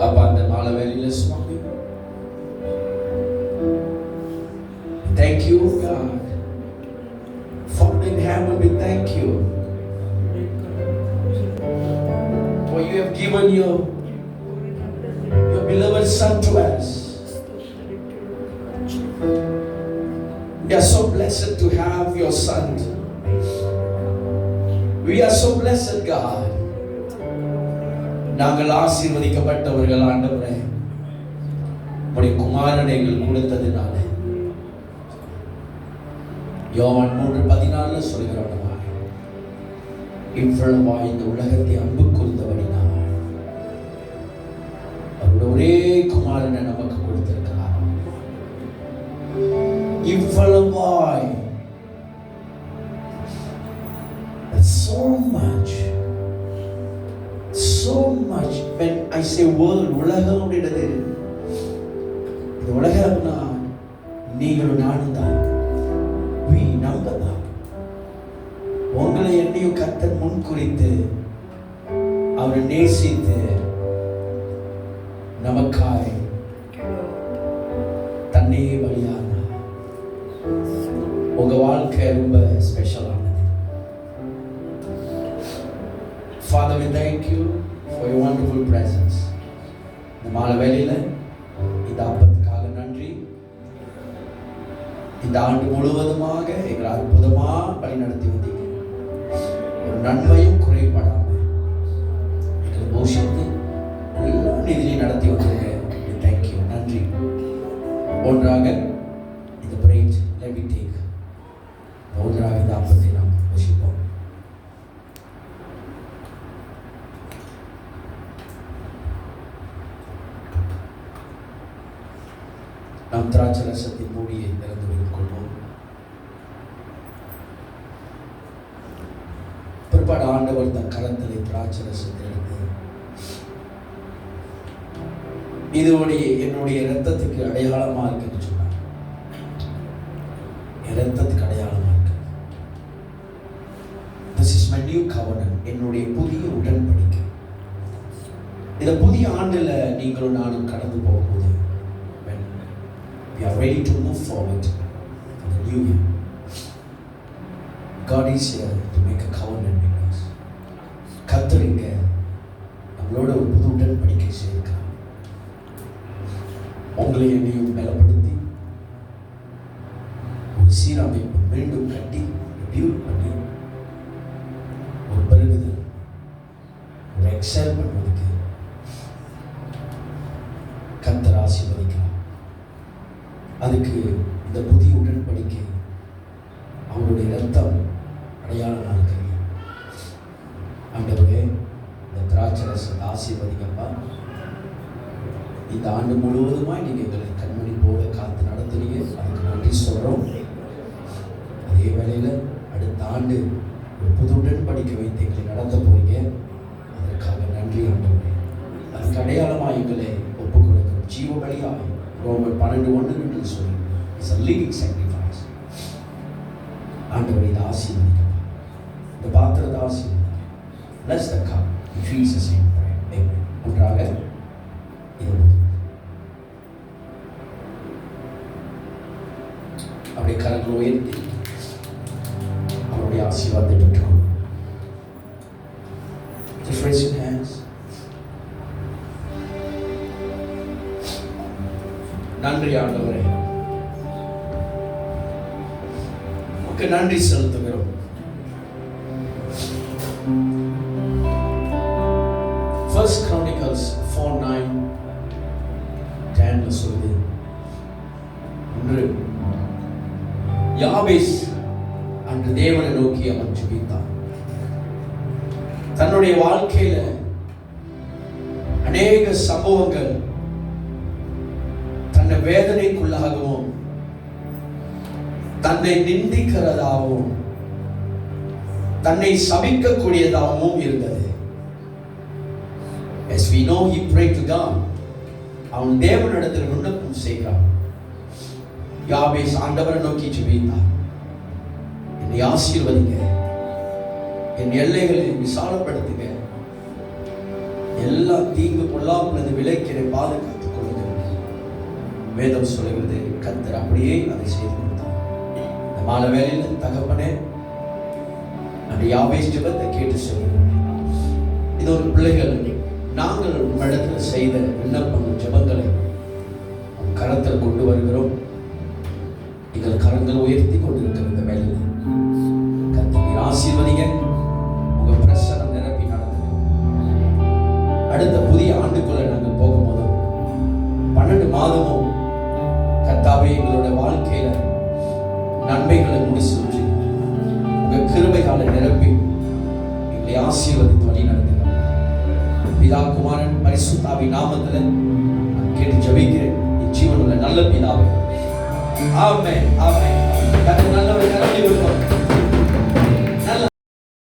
அப்பா, அந்த மாலை வேளையில சுவாமி, thank you God. Father in heaven, we thank you for you have given your beloved son to us. We are so blessed to have your son. We are so blessed God. நாங்கள் ஆசீர்வதிக்கப்பட்டவர்கள் ஆண்டவரே. உடைய குமாரனை எங்கள் கொடுத்ததுனால யோவான் 3:14 சொல்கிறோம், இவ்வளவா இந்த உலகத்தை அன்பு கூர்ந்தபடினால் அவருடைய ஒரே குமாரனை நமக்கு கொடுத்திருக்கிறார். இவ்வளவாய், so much. When I say world, உலகம் அப்படின்றது, இந்த உலகம்னா நீங்களும் நானும் தான். நம்ம தான். உங்களை என்னையும் கர்த்தர் முன் குறித்து அவரை நேசித்து நமக்காய் தன்னையே பலியானார். உங்க வாழ்க்கை ரொம்ப ஸ்பெஷலானது. Father, we thank you for your wonderful presence. இந்த மாலை வேளையில இந்த அப்பத்துக்காக நன்றி. இந்த ஆண்டு முழுவதுமாக எங்களை அற்புதமா வழி நடத்தி வந்தீங்க. ஒரு நன்மையும் குறைபடாம எங்களை போஷித்து எல்லா நிதியிலையும் நடத்தி வந்தீங்க. தேங்க்யூ, நன்றி. ஒன்றாக இந்த பிரைட் let me take. ஒன்றாக இந்த அப்பத்தை நாம் போஷிப்போம். நாம் திராட்சை ரசத்தின் மூடியை திறந்து வைத்துக் கொள்வோம். பிற்பாடு ஆண்டவர் தன் கரத்திலே திராட்சை ரசத்தை எடுத்து, இதோடைய என்னுடைய இரத்தத்துக்கு அடையாளமா இருக்குன்னு சொன்னார். என் இரத்தத்துக்கு அடையாளமா இருக்கு. This is my new covenant. என்னுடைய புதிய உடன்படிக்கை. இந்த புதிய ஆண்டுல நீங்களும் நானும் கடந்து போகும்போது we are ready to move forward in the new year. God is here to make a covenant with us. கர்த்தரிங்க நம்மளோட ஒரு புது உடன்படிக்கை செய்திருக்கிறார். உங்களை என்னையும் பலப்படுத்தி ஒரு சீரமைப்பு மீண்டும் கட்டி பியூட் பண்ணி ஒரு பெருகுதல், ஒரு எக்ஸல் பண்ணுவதற்கு கர்த்தர் ஆசீர்வதிக்கிறார். அதுக்கு இந்த புதிய உடன்படிக்கை அவருடைய இரத்தம் அடையாளமாக இருக்கிறது. ஆண்டவரே, இந்த திராட்சை ரசத்தை ஆசீர்வதிங்கப்பா. இந்த ஆண்டு முழுவதுமாய் நீங்கள் எங்களை கண்மணி போல காத்து நடத்துறீங்க, அதுக்கு நன்றி சொல்கிறோம். அதே வேளையில் அடுத்த ஆண்டு ஒரு புது உடன்படிக்கை வைத்து எங்களை நடத்த போறீங்க, அதற்காக நன்றி ஆண்டவரே. அதுக்கு அடையாளமாக எங்களை ஒப்புக் கொடுக்கிறோம். ஜீவ பலியாக ரோமர் 12:1 சொல்லி இட்ஸ் a living sacrifice. ஆண்டவரே, இதை ஆசீர்வதிக்கப்பா. இந்த பாத்திரத்தை ஆசீர்வதிக்க. Bless the cup in Jesus' name. Amen. ஒன்றாக இது அப்படியே கரங்களை உயர்த்தி அவருடைய ஆசீர்வாதத்தை பெற்றுக்கொள்ளும். Just raise your hands. நன்றி ஆண்டவரே, உமக்கு நன்றி செலுத்துகிறோம். First Chronicles 4:9-10 சொல்லுது, ஒன்று யாபேஸ் அன்று தேவனை நோக்கி அவன் ஜெபித்தான். தன்னுடைய வாழ்க்கையில அநேக சம்பவங்கள் தன்னை வேதனைக்குள்ளாகவும் தன்னை நிந்திக்கிறதாகவும் தன்னை சபிக்கக்கூடியதாகவும் இருந்தது. As we know, he prayed to God. அவன் தேவனிடத்தில் விண்ணப்பம் செய்கிறான். யாபேஸ் ஆண்டவரை நோக்கி ஜெபித்தான், என்னை ஆசீர்வதிங்க, என் எல்லைகளை விசாலப்படுத்துங்க, எல்லா தீங்கு பொல்லாப்புலது விலக்கி பாதுகாத்துக் கொள்ளுங்க. வேதம் சொல்லுகிறது, கர்த்தர் அப்படியே அதை செய்து கொடுத்தார். இந்த மாலை வேளையில் தகப்பனே, அந்த யாபேஸ் ஜெபத்தை கேட்டு சொல்லுங்க. இது ஒரு பிள்ளைகள், நாங்கள் உம்மிடத்தில் செய்த விண்ணப்பங்கள் ஜெபங்களை கரத்தில் கொண்டு வருகிறோம். எங்கள் கரங்கள் உயர்த்தி கொண்டிருக்கிற இந்த வேளையில் கர்த்தர் ஆசீர்வதிங்க, உங்க பிரசன்னம் நிரப்பி நடத்துங்க. அடுத்த புதிய ஆண்டுக்குள்ள நாங்கள் போகும்போது 12 மாதமும் கர்த்தாவே எங்களுடைய வாழ்க்கையில நன்மைகளை முடிசூற்றி உங்க கிருபையால நிரப்பி எங்களை ஆசீர்வதித்து வழி நடத்துங்க. பிதா குமாரன் பரிசுத்தாவி நாமத்துல நான் கேட்டு ஜெபிக்கிறேன் என் ஜீவனுள்ள நல்ல பிதாவே. ஆமென் ஆமென். கர்த்தர் நல்லவர், கரங்களை உயர்த்துவோம்.